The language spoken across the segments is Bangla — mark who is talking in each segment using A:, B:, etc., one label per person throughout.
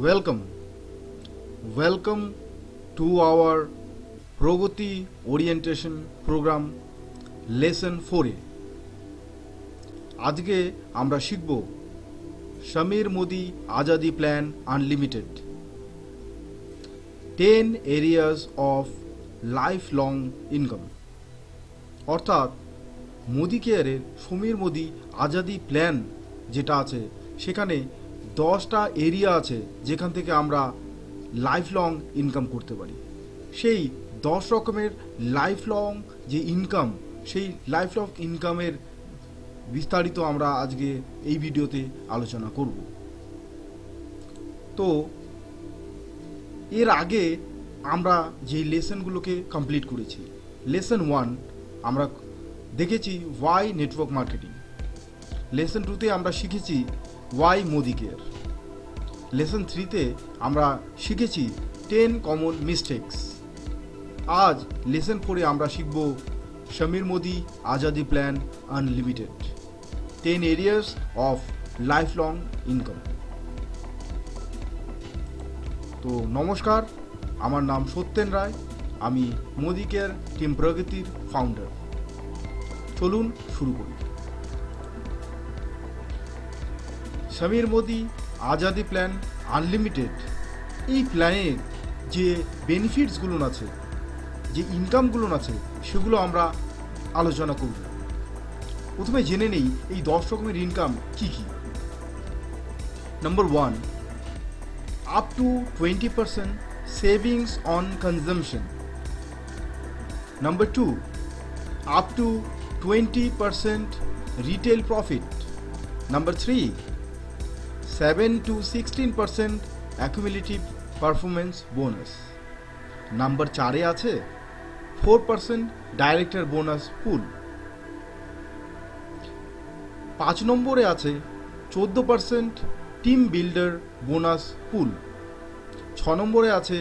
A: Welcome, welcome to our Progati Orientation Program Lesson 4 এ আজকে আমরা শিখব Samir Modi Azadi plan unlimited 10 areas of lifelong income অর্থাৎ মোদি কেয়ারের সমীর মোদি আজাদি প্ল্যান যেটা আছে সেখানে 10টা এরিয়া আছে যেখান থেকে আমরা লাইফ লং ইনকাম করতে পারি। সেই 10 রকমের লাইফ লং যে ইনকাম, সেই লাইফ লং ইনকামের বিস্তারিত আমরা আজকে এই ভিডিওতে আলোচনা করব। তো এর আগে আমরা যে লেসনগুলোকে কমপ্লিট করেছি, লেসন 1 আমরা দেখেছি ওয়াই নেটওয়ার্ক মার্কেটিং, লেসন 2তে আমরা শিখেছি ওয়াই মোদি কেয়ার, লেসন 3তে আমরা শিখেছি 10 কমন মিস্টেকস। আজ লেসন 4এ আমরা শিখব Samir Modi Azadi plan unlimited 10 areas of life long income. তো নমস্কার, আমার নাম সত্যেন রায়, আমি মোদি কেয়ার টিম প্রগতির ফাউন্ডার। চলুন শুরু করি। সমীর মোদি আজাদি প্ল্যান আনলিমিটেড, এই প্ল্যানের যে বেনিফিটসগুলো আছে, যে ইনকামগুলো আছে, সেগুলো আমরা আলোচনা করব। প্রথমে জেনে নেই এই 10 রকমের ইনকাম কি কি। Number 1, up to 20% savings on consumption. Number 2, up to 20% retail profit. Number 3, 7 to 16% accumulative performance bonus. Number 4-এ আছে 4% ডাইরেক্টর বোনাস পুল। 5 নম্বরে আছে 14% টিম বিল্ডার বোনাস পুল। 6 নম্বরে আছে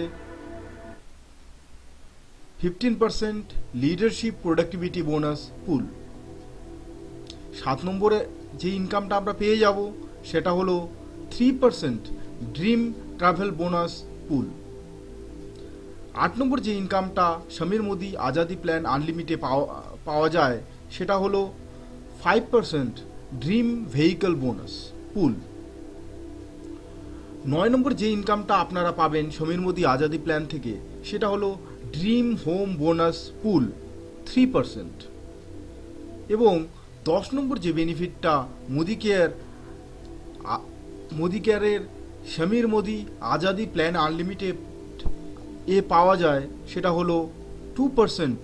A: 15% লিডারশিপ প্রোডাক্টিভিটি বোনাস পুল। 7 নম্বরে যে ইনকামটা আমরা পেয়ে যাব সেটা হলো 3% ড্রিম ট্রাভেল বোনাস পুল। 8 নম্বর যে ইনকামটা সমীর মোদি আজাদি প্ল্যান আনলিমিটেড পাওয়া যায় সেটা হলো 5% ড্রিম ভেহিকল বোনাস পুল। 9 নম্বর যে ইনকামটা আপনারা পাবেন সমীর মোদি আজাদি প্ল্যান থেকে সেটা হলো ড্রিম হোম বোনাস পুল 3%। এবং 10 নম্বর যে বেনিফিটটা মোদি কেয়ারের সমীর মোদি আজাদি প্ল্যান আনলিমিটেড এ পাওয়া যায় সেটা হলো 2%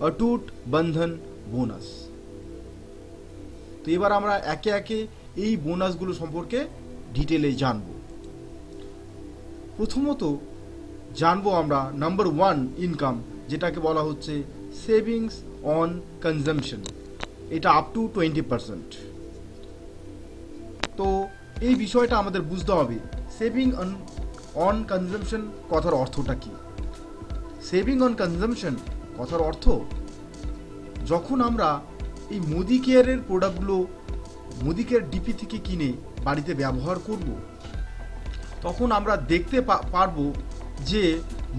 A: অটুট বন্ধন বোনাস। তো এবার আমরা একে একে এই বোনাসগুলো সম্পর্কে ডিটেলে জানব। প্রথমত জানবো আমরা নাম্বার 1 ইনকাম, যেটাকে বলা হচ্ছে সেভিংস অন কনজামশন। এটা আপ টু 20%। তো এই বিষয়টা আমাদের বুঝতে হবে সেভিং অন কনজামশন কথার অর্থটা কি। সেভিং অন কনজামশন কথার অর্থ, যখন আমরা এই মোদি কেয়ারের প্রোডাক্টগুলো মোদি কেয়ার ডিপি থেকে কিনে বাড়িতে ব্যবহার করব, তখন আমরা দেখতে পারবো যে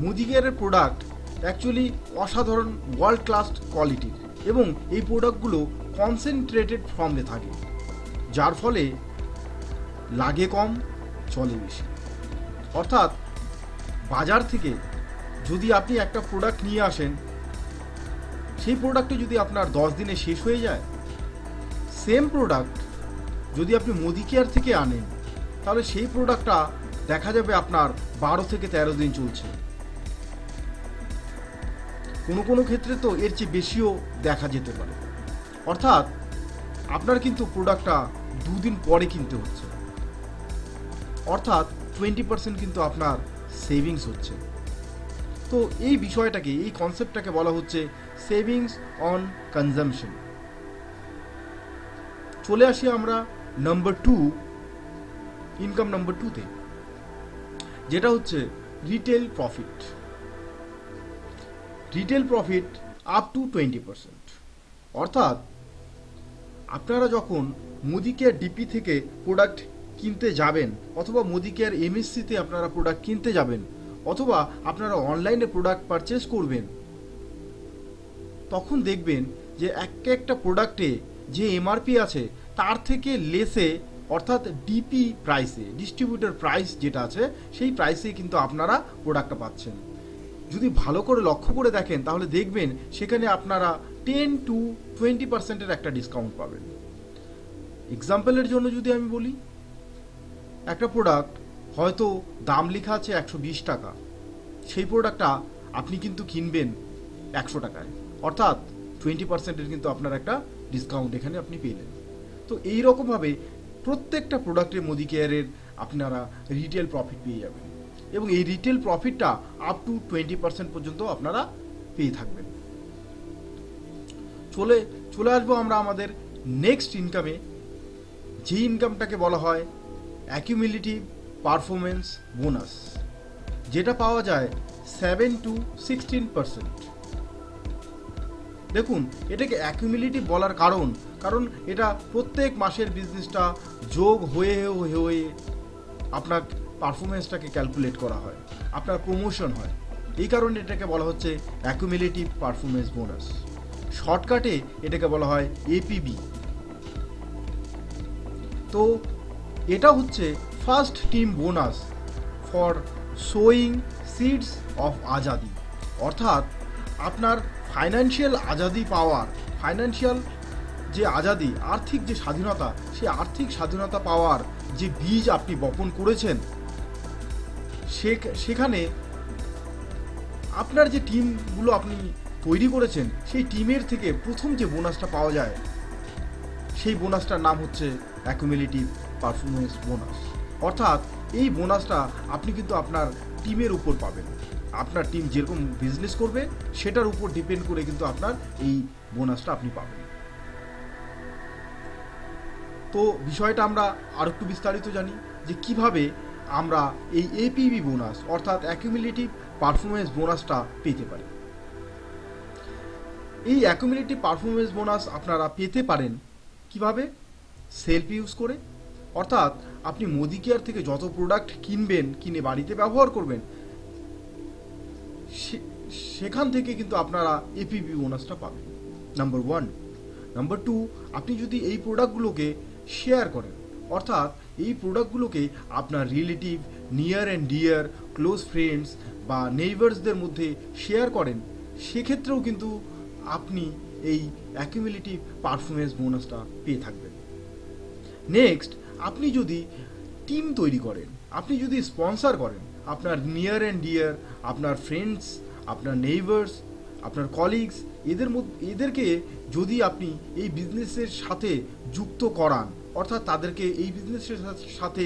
A: মোদি কেয়ারের প্রোডাক্ট অ্যাকচুয়ালি অসাধারণ ওয়ার্ল্ড ক্লাস কোয়ালিটির, এবং এই প্রোডাক্টগুলো কনসেন্ট্রেটেড ফর্মে থাকে, যার ফলে লাগে কম চলে বেশি। অর্থাৎ বাজার থেকে যদি আপনি একটা প্রোডাক্ট নিয়ে আসেন, সেই প্রোডাক্টটি যদি আপনার 10 দিনে শেষ হয়ে যায়, সেম প্রোডাক্ট যদি আপনি মোদি কেয়ার থেকে আনেন তাহলে সেই প্রোডাক্টটা দেখা যাবে আপনার 12 থেকে 13 দিন চলছে। কোনো কোনো ক্ষেত্রে তো এর চেয়ে বেশিও দেখা যেতে পারে। অর্থাৎ আপনার কিন্তু প্রোডাক্টটা 2 দিন পরে কিনতে হচ্ছে, অর্থাৎ 20% কিন্তু আপনার সেভিংস হচ্ছে। তো এই বিষয়টাকে, এই কনসেপ্টটাকে বলা হচ্ছে সেভিংস অন কনজামশন। চলে আসি আমরা নাম্বার 2, ইনকাম নাম্বার 2তে, যেটা হচ্ছে retail profit. Retail profit up to 20%। অর্থাৎ আপনারা যখন মোদি কেয়ার ডিপি থেকে প্রোডাক্ট কিনতে যাবেন, অথবা মোদি কেয়ার এমএসসিতে আপনারা প্রোডাক্ট কিনতে যাবেন, অথবা আপনারা অনলাইনে প্রোডাক্ট পারচেস করবেন, তখন দেখবেন যে একটা প্রোডাক্টে যে এমআরপি আছে তার থেকে লেসে, অর্থাৎ ডিপি প্রাইসে, ডিস্ট্রিবিউটর প্রাইস যেটা আছে সেই প্রাইসে কিন্তু আপনারা প্রোডাক্টটা পাচ্ছেন। যদি ভালো করে লক্ষ্য করে দেখেন তাহলে দেখবেন সেখানে আপনারা 10-20% একটা ডিসকাউন্ট পাবেন। এক্সাম্পলের জন্য যদি আমি বলি, একটা প্রোডাক্ট হয়তো দাম লেখা আছে 120 টাকা, সেই প্রোডাক্টটা আপনি কিন্তু কিনবেন 100 টাকায়, অর্থাৎ 20% কিন্তু আপনার একটা ডিসকাউন্ট এখানে আপনি পেলেন। তো এই রকমভাবে প্রত্যেকটা প্রোডাক্টে মোদি কেয়ারের আপনারা রিটেল প্রফিট পেয়ে যাবেন, এবং এই রিটেল প্রফিটটা আপ টু 20% পর্যন্ত আপনারা পেয়ে থাকবেন। চলে আসবো আমরা আমাদের নেক্সট ইনকামে, যে ইনকামটাকে বলা হয় অ্যাকিউমুলেটিভ পারফরমেন্স বোনাস, যেটা পাওয়া যায় 7-16%। দেখুন, এটাকে অ্যাকিউমুলেটিভ বলার কারণ এটা প্রত্যেক মাসের বিজনেসটা যোগ হয়ে আপনার পারফরমেন্সটাকে ক্যালকুলেট করা হয়, আপনার প্রমোশন হয়, এই কারণে এটাকে বলা হচ্ছে অ্যাকিউমুলেটিভ পারফরমেন্স বোনাস। শর্টকাটে এটাকে বলা হয় এপিবি। তো এটা হচ্ছে first team bonus for sewing seeds of Azadi, অর্থাৎ আপনার ফাইন্যান্সিয়াল আজাদি পাওয়ার, ফাইন্যান্সিয়াল যে আজাদি, আর্থিক যে স্বাধীনতা, সেই আর্থিক স্বাধীনতা পাওয়ার যে বীজ আপনি বপন করেছেন, সেখানে আপনার যে টিমগুলো আপনি তৈরি করেছেন সেই টিমের থেকে প্রথম যে বোনাসটা পাওয়া যায়, সেই বোনাসটার নাম হচ্ছে অ্যাকুমুলেটিভ পারফরমেন্স বোনাস। অর্থাৎ এই বোনাসটা আপনি কিন্তু আপনার টিমের উপর পাবেন, আপনার টিম যেরকম বিজনেস করবে সেটার উপর ডিপেন্ড করে কিন্তু আপনার এই বোনাসটা আপনি পাবেন। তো বিষয়টা আমরা আর একটু বিস্তারিত জানি যে কিভাবে আমরা এই এপিবি বোনাস অর্থাৎ অ্যাকুমুলেটিভ পারফরমেন্স বোনাসটা পেতে পারি। এই অ্যাকুমুলেটিভ পারফরমেন্স বোনাস আপনারা পেতে পারেন কিভাবে? সেলফ ইউজ করে, অর্থাৎ আপনি মোদি কেয়ার থেকে যত প্রোডাক্ট কিনে বাড়িতে ব্যবহার করবেন, সেখান থেকে কিন্তু আপনারা এপিবি বোনাসটা পাবেন, নাম্বার 1। নাম্বার 2, আপনি যদি এই প্রোডাক্টগুলোকে শেয়ার করেন, অর্থাৎ এই প্রোডাক্টগুলোকে আপনার relative, near and deer, close friends বা নেইবার্সদের মধ্যে শেয়ার করেন, সেক্ষেত্রেও কিন্তু আপনি এই অ্যাকুমুলেটিভ পারফরমেন্স বোনাসটা পেয়ে থাকবেন। নেক্সট, আপনি যদি টিম তৈরি করেন, আপনি যদি স্পন্সর করেন, আপনার নিয়ার অ্যান্ড ডিয়ার, আপনার ফ্রেন্ডস, আপনার নেইবার্স, আপনার কলিগস, এদেরকে যদি আপনি এই বিজনেসের সাথে যুক্ত করান, অর্থাৎ তাদেরকে এই বিজনেসের সাথে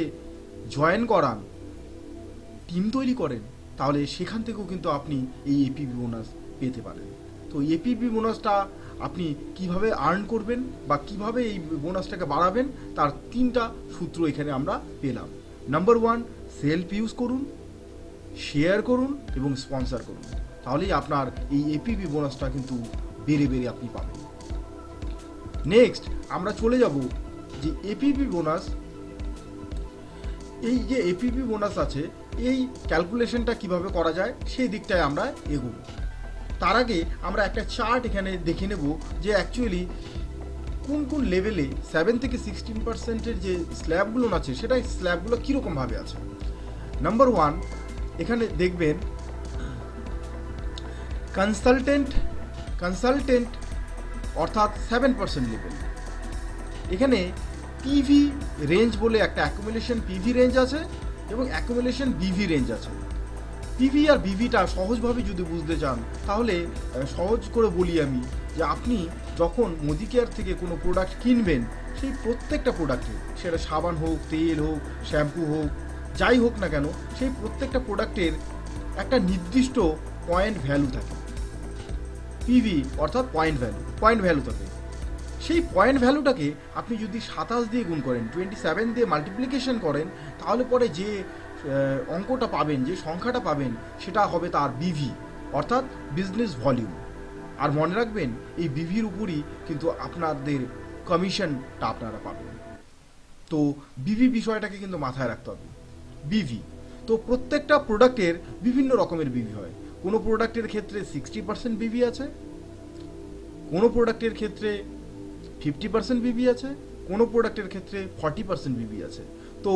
A: জয়েন করান, টিম তৈরি করেন, তাহলে সেখান থেকেও কিন্তু আপনি এই এপিবি বোনাস পেতে পারেন। তো এপিবি বোনাসটা আপনি কিভাবে আর্ন করবেন বা কিভাবে এই বোনাসটাকে বাড়াবেন, তার 3টা সূত্র এখানে আমরা পেলাম। নাম্বার 1, সেলফ ইউজ করুন, শেয়ার করুন এবং স্পন্সর করুন, তাহলেই আপনার এই এপিবি বোনাসটা কিন্তু বেড়ে আপনি পাবেন। নেক্সট আমরা চলে যাব যে এপিবি বোনাস, এই যে এপিবি বোনাস আছে এই ক্যালকুলেশনটা কিভাবে করা যায় সেই দিকটায় আমরা এগোব। তার আগে আমরা একটা চার্ট এখানে দেখে নেব যে অ্যাকচুয়ালি কোন লেভেলে 7-16%-এর যে স্ল্যাবগুলো আছে সেটা স্ল্যাবগুলো কীরকমভাবে আছে। নাম্বার 1, এখানে দেখবেন কনসালটেন্ট অর্থাৎ 7% লেভেল। এখানে পিভি রেঞ্জ বলে একটা অ্যাকুমুলেশন পিভি রেঞ্জ আছে এবং অ্যাকুমুলেশন বিভি রেঞ্জ আছে। পিভি আর বিভিটা সহজভাবে যদি বুঝতে চান তাহলে সহজ করে বলি আমি, যে আপনি যখন মোদি কেয়ার থেকে কোনো প্রোডাক্ট কিনবেন, সেই প্রত্যেকটা প্রোডাক্টে, সেটা সাবান হোক, তেল হোক, শ্যাম্পু হোক, যাই হোক না কেন, সেই প্রত্যেকটা প্রোডাক্টের একটা নির্দিষ্ট পয়েন্ট ভ্যালু থাকে। পিভি অর্থাৎ পয়েন্ট ভ্যালু থাকে। সেই পয়েন্ট ভ্যালুটাকে আপনি যদি 27 দিয়ে গুণ করেন, 27 দিয়ে মাল্টিপ্লিকেশন করেন, তাহলে পরে যে অঙ্কটা পাবেন, যে সংখ্যাটা পাবেন, সেটা হবে তার বিভি অর্থাৎ বিজনেস ভলিউম। আর মনে রাখবেন এই বিভির উপরই কিন্তু আপনাদের কমিশনটা আপনারা পাবেন। তো বিভি বিষয়টাকে কিন্তু মাথায় রাখতে হবে। বিভি, তো প্রত্যেকটা প্রোডাক্টের বিভিন্ন রকমের বিভি হয়। কোনো প্রোডাক্টের ক্ষেত্রে 60% বিভি আছে, কোনো প্রোডাক্টের ক্ষেত্রে 50% বিভি আছে, কোনো প্রোডাক্টের ক্ষেত্রে 40% বিভি আছে। তো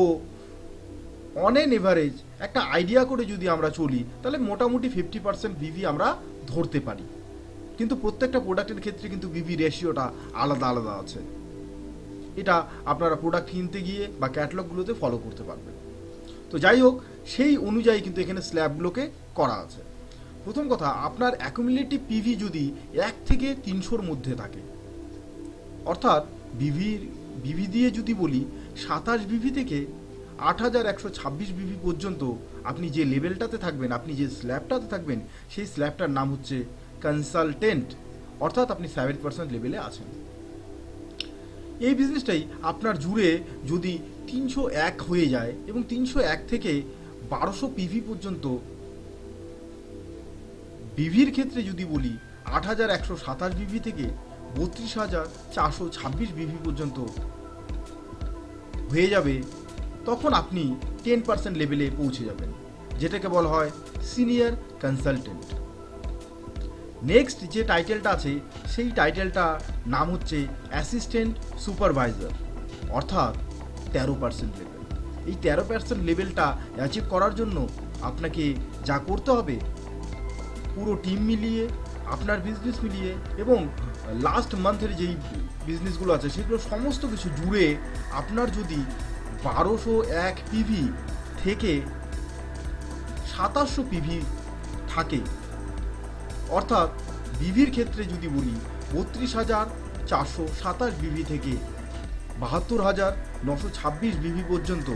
A: অন এন এভারেজ একটা আইডিয়া করে যদি আমরা চলি তাহলে মোটামুটি 50% বিভি আমরা ধরতে পারি। কিন্তু প্রত্যেকটা প্রোডাক্টের ক্ষেত্রে কিন্তু বিভি রেশিওটা আলাদা আলাদা আছে। এটা আপনারা প্রোডাক্ট কিনতে গিয়ে বা ক্যাটালগুলোতে ফলো করতে পারবেন। তো যাই হোক, সেই অনুযায়ী কিন্তু এখানে স্ল্যাবগুলোকে করা আছে। প্রথম কথা, আপনার অ্যাকুমুলেটিভ পিভি যদি 1 থেকে 300-র মধ্যে থাকে, অর্থাৎ বিভি দিয়ে যদি বলি 27 বিভি থেকে 8126 বিভি পর্যন্ত আপনি যে লেভেলটাতে থাকবেন, আপনি যে স্ল্যাবটাতে থাকবেন, সেই স্ল্যাবটার নাম হচ্ছে কনসালটেন্ট, অর্থাৎ আপনি 7% লেভেলে আছেন। এই বিজনেসটাই আপনার জুড়ে যদি 301 হয়ে যায় এবং 301 থেকে 1200 পিভি পর্যন্ত, বিভির ক্ষেত্রে যদি বলি 8127 বিভি থেকে 32426 বিভি পর্যন্ত হয়ে যাবে, তখন আপনি 10% লেভেলে পৌঁছে যাবেন, যেটাকে বলা হয় সিনিয়র কনসালটেন্ট। নেক্সট যে টাইটেলটা আছে সেই টাইটেলটা নাম হচ্ছে অ্যাসিস্ট্যান্ট সুপারভাইজার, অর্থাৎ 13% লেভেল। এই 13% লেভেলটা অ্যাচিভ করার জন্য আপনাকে যা করতে হবে, পুরো টিম মিলিয়ে, আপনার বিজনেস মিলিয়ে এবং লাস্ট মান্থের যেই বিজনেসগুলো আছে সেগুলো সমস্ত কিছু জুড়ে আপনার যদি 1201 পিভি থেকে 2700 পিভি থাকে, অর্থাৎ বিভির ক্ষেত্রে যদি বলি 32,427 বিভি থেকে 72,926 বিভি পর্যন্ত,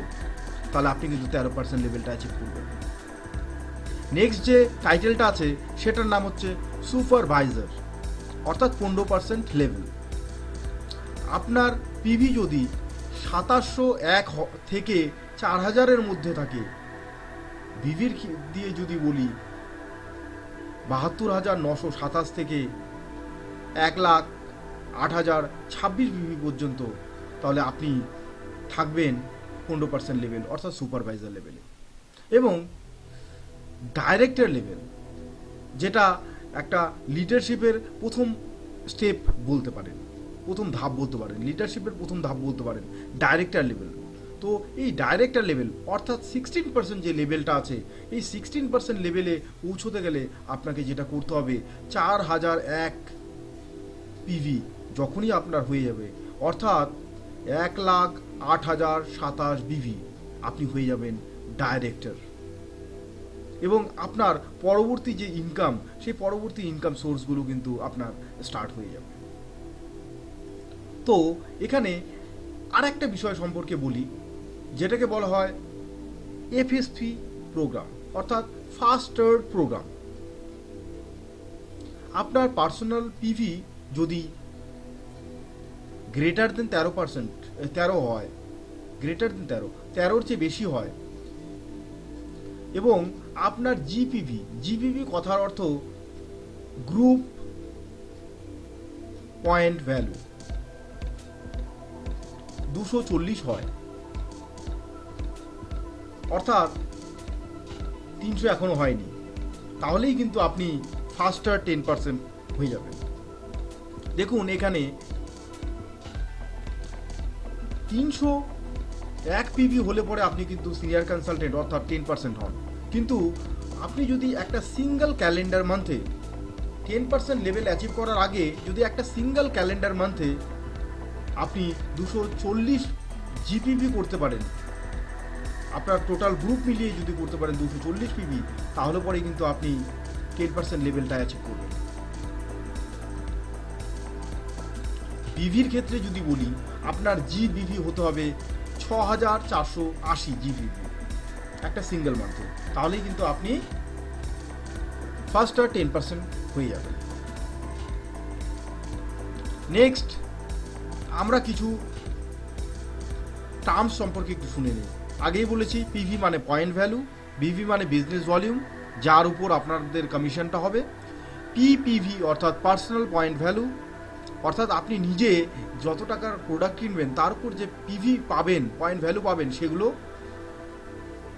A: তাহলে আপনি কিন্তু 13% লেভেলটা অ্যাচিভ করবেন। নেক্সট যে টাইটেলটা আছে সেটার নাম হচ্ছে সুপারভাইজার, অর্থাৎ 15% লেভেল। আপনার পিভি যদি 2701 থেকে 4000-এর মধ্যে থাকে, বিভির দিয়ে যদি বলি 72,927 থেকে 1,08,026 বিভি পর্যন্ত, তাহলে আপনি থাকবেন 15% লেভেল, অর্থাৎ সুপারভাইজার লেভেলে। এবং ডাইরেক্টর লেভেল, যেটা একটা লিডারশিপের প্রথম স্টেপ বলতে পারেন, প্রথম ধাপ বলতে পারেন, লিডারশিপের প্রথম ধাপ বলতে পারেন ডাইরেক্টর লেভেল। তো এই ডাইরেক্টর লেভেল অর্থাৎ 16% যে লেভেলটা আছে, এই 16% লেভেলে পৌঁছতে গেলে আপনাকে যেটা করতে হবে, 4001 পিভি যখনই আপনার হয়ে যাবে, অর্থাৎ 1,08,027 বিভি, আপনি হয়ে যাবেন ডাইরেক্টর। এবং আপনার পরবর্তী যে ইনকাম, সেই পরবর্তী ইনকাম সোর্সগুলো কিন্তু আপনার স্টার্ট হয়ে যাবে। তো এখানে আর একটা বিষয় সম্পর্কে বলি, যেটাকে বলা হয় এফএসপি প্রোগ্রাম, অর্থাৎ ফার্স্ট থার্ড প্রোগ্রাম। আপনার পার্সোনাল পিভি যদি গ্রেটার দেন 13% হয়, গ্রেটার দেন 13-র চেয়ে বেশি হয়, এবং আপনার জিপিভি কথার অর্থ গ্রুপ পয়েন্ট ভ্যালু 240 হয়, অর্থাৎ 300 এখনো হয়নি, তাহলেই কিন্তু আপনি ফার্স্টার 10% হয়ে যাবেন। দেখুন এখানে 301 পিভি হলে পরে আপনি কিন্তু সিনিয়র কনসালটেন্ট, অর্থাৎ 10% হন। কিন্তু আপনি যদি একটা সিঙ্গেল ক্যালেন্ডার মান্থে 10% লেভেল অ্যাচিভ করার আগে যদি একটা সিঙ্গেল ক্যালেন্ডার মান্থে আপনি 240 জিপিভি করতে পারেন, আপনার টোটাল গ্রুপ মিলিয়ে যদি করতে পারেন 240 পিভি, তাহলে পরে কিন্তু আপনি 10% লেভেলটা অ্যাচিভ করবেন। বিভির ক্ষেত্রে যদি বলি, আপনার জিবিভি হতে হবে 6,480 জিবিভি একটা সিঙ্গেল মান্থে, তাহলেই কিন্তু আপনি ফার্স্টার 10% হয়ে যাবেন। নেক্সট আমরা কিছু টার্মস সম্পর্কে একটু শুনে নিই। আগেই বলেছি পিভি মানে পয়েন্ট ভ্যালু, বিভি মানে বিজনেস ভলিউম, যার উপর আপনাদের কমিশনটা হবে। পিপিভি অর্থাৎ পার্সোনাল পয়েন্ট ভ্যালু, অর্থাৎ আপনি নিজে যত টাকার প্রোডাক্ট কিনবেন তার উপর যে পিভি পাবেন, পয়েন্ট ভ্যালু পাবেন, সেগুলো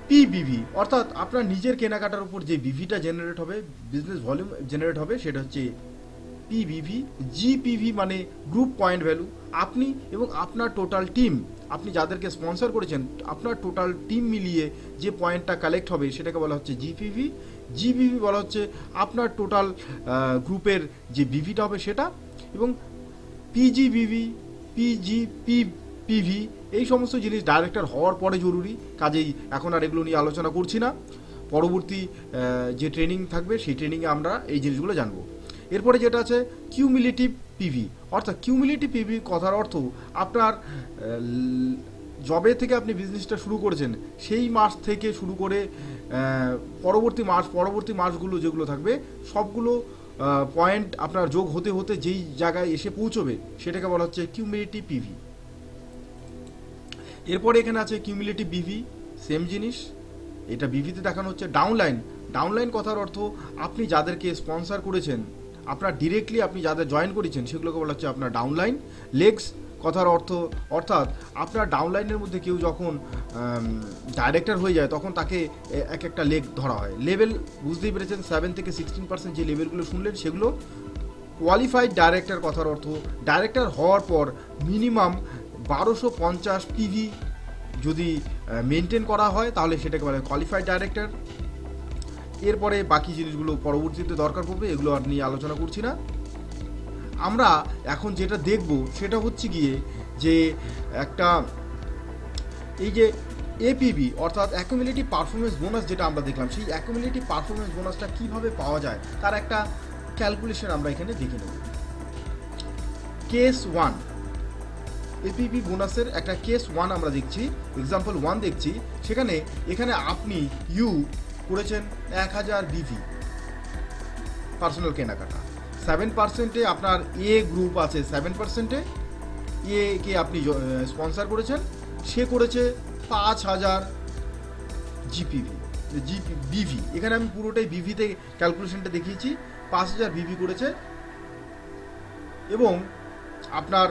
A: পিবিভি, অর্থাৎ আপনার নিজের কেনাকাটার উপর যে বিভিটা জেনারেট হবে, বিজনেস ভলিউম জেনারেট হবে, সেটা হচ্ছে পিবিভি। জিপিভি মানে গ্রুপ পয়েন্ট ভ্যালু। আপনি এবং আপনার টোটাল টিম, আপনি যাদেরকে স্পন্সর করেছেন, আপনার টোটাল টিম মিলিয়ে যে পয়েন্টটা কালেক্ট হবে সেটাকে বলা হচ্ছে জিপিভি। জিপিভি বলা হচ্ছে আপনার টোটাল গ্রুপের যে বিভিটা হবে সেটা। এবং পিজিবিভি, পিজি পিভি, এই সমস্ত জিনিস ডাইরেক্টর হওয়ার পরে জরুরি, কাজেই এখন আর এগুলো নিয়ে আলোচনা করছি না। পরবর্তী যে ট্রেনিং থাকবে সেই ট্রেনিংয়ে আমরা এই জিনিসগুলো জানবো। এরপরে যেটা আছে কিউমিলেটিভ পিভি, অর্থাৎ কিউমিলেটিভ পিভি কথার অর্থ আপনার জবে থেকে আপনি বিজনেসটা শুরু করেছেন সেই মাস থেকে শুরু করে পরবর্তী মাসগুলো যেগুলো থাকবে সবগুলো পয়েন্ট আপনার যোগ হতে হতে যেই জায়গায় এসে পৌঁছবে সেটাকে বলা হচ্ছে কিউমিলেটিভ পিভি। এরপরে এখানে আছে কিউমিলেটিভ বিভি, সেম জিনিস, এটা বিভিতে দেখানো হচ্ছে ডাউনলাইন। ডাউনলাইন কথার অর্থ আপনি যাদেরকে স্পন্সর করেছেন, আপনার ডিরেক্টলি আপনি যাদের জয়েন করেছেন সেগুলোকে বলা হচ্ছে আপনার ডাউনলাইন। লেগস কথার অর্থ, অর্থাৎ আপনার ডাউনলাইনের মধ্যে কেউ যখন ডাইরেক্টর হয়ে যায় তখন তাকে এক একটা লেগ ধরা হয়। লেভেল বুঝতেই পেরেছেন, 7 থেকে 16% যে লেভেলগুলো শুনলেন সেগুলো। কোয়ালিফাইড ডাইরেক্টর কথার অর্থ ডাইরেক্টর হওয়ার পর মিনিমাম 1250 পিভি যদি মেনটেন করা হয় তাহলে সেটাকে বলে কোয়ালিফাইড ডাইরেক্টর। এরপরে বাকি জিনিসগুলো পরবর্তীতে দরকার পড়বে, এগুলো আর নিয়ে আলোচনা করছি না। আমরা এখন যেটা দেখব সেটা হচ্ছে গিয়ে যে একটা এই যে এপিবি অর্থাৎ অ্যাকুমুলেটিভ পারফরমেন্স বোনাস যেটা আমরা দেখলাম, সেই অ্যাকুমুলেটিভ পারফরমেন্স বোনাসটা কীভাবে পাওয়া যায় তার একটা ক্যালকুলেশন আমরা এখানে দেখে নেব। কেস 1, এপিবি বোনাসের একটা কেস 1 আমরা দেখছি, এক্সাম্পল 1 দেখছি। এখানে আপনি করেছেন 1000 বিভি পার্সোনাল কেনাকাটা, 7%-এ আপনার এ গ্রুপ আছে, 7%-এ কে আপনি স্পন্সর করেছেন, সে করেছে 5000 বিভি। এখানে আমি পুরোটাই বিভিতে ক্যালকুলেশনটা দেখিয়েছি, 5000 বিভি করেছে। এবং আপনার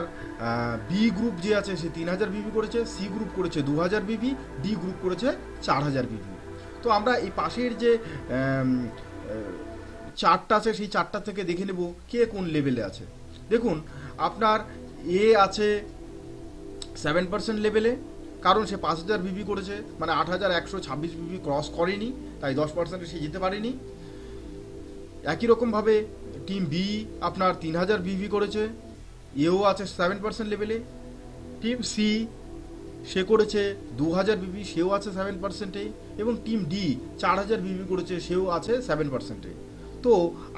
A: বি গ্রুপ যে আছে সে 3000 বিভি করেছে, সি গ্রুপ করেছে 2000 বিভি, ডি গ্রুপ করেছে 4000 বিভি। তো আমরা এই পাশের যে চারটা আছে সেই চারটা থেকে দেখে নেব কে কোন লেভেলে আছে। দেখুন আপনার এ আছে 7% লেভেলে, কারণ সে 5000 বিভি করেছে, মানে 8126 বিভি ক্রস করেনি, তাই 10%-এ সে যেতে পারেনি। একই রকমভাবে টিম বি আপনার 3000 বিভি করেছে, এও আছে 7% লেভেলে। টিম সি সে করেছে 2000 বিভি, সেও আছে 7%-এ। এবং টিম ডি 4000 বিভি করেছে, সেও আছে 7%-এ। তো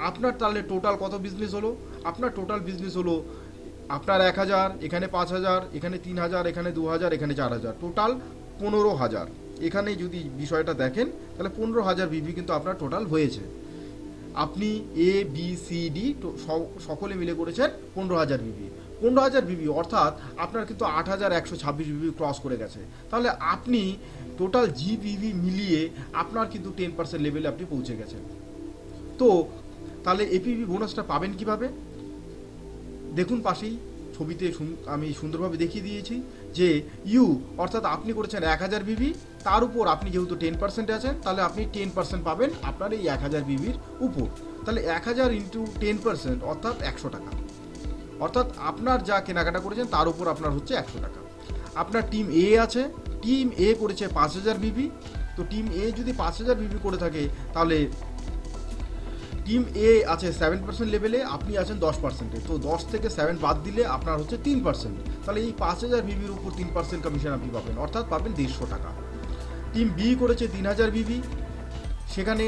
A: আপনার তাহলে টোটাল কত বিজনেস হলো? আপনার টোটাল বিজনেস হলো আপনার 1000, এখানে 5000, এখানে 3000, এখানে 2000, এখানে 4000, টোটাল 15000। এখানে যদি বিষয়টা দেখেন তাহলে 15000 বিভি কিন্তু আপনার টোটাল হয়েছে। আপনি এ বি সি ডি সকলে মিলে করেছেন 15000 বিভি। 15000 বিভি অর্থাৎ আপনার কিন্তু 8126 বিভি ক্রস করে গেছে। তাহলে আপনি টোটাল জিবিভি মিলিয়ে আপনার কিন্তু 10% লেভেলে আপনি পৌঁছে গেছেন। তো তাহলে এপিভি বোনাসটা পাবেন কিভাবে? দেখুন পাশেই ছবিতে আমি সুন্দরভাবে দেখিয়ে দিয়েছি যে অর্থাৎ আপনি করেছেন 1000 বিভি, তার উপর আপনি যেহেতু 10%-এ আছেন তাহলে আপনি 10% পাবেন আপনার এই 1000 বিভির উপর। তাহলে 1000 ইন্টু 10% অর্থাৎ 100 টাকা, অর্থাৎ আপনার যা কেনাকাটা করেছেন তার উপর আপনার হচ্ছে 100 টাকা। আপনার টিম এ আছে, টিম এ করেছে 5000 বিভি। তো টিম এ যদি 5000 বিভি করে থাকে তাহলে টিম এ আছে 7% লেভেলে, আপনি আছেন 10%-এ। তো 10 থেকে 7 বাদ দিলে আপনার হচ্ছে 3%। তাহলে এই 5000 বিভির উপর 3% কমিশন আপনি পাবেন, অর্থাৎ পাবেন 150 টাকা। টিম বি করেছে 3000 বিভি, সেখানে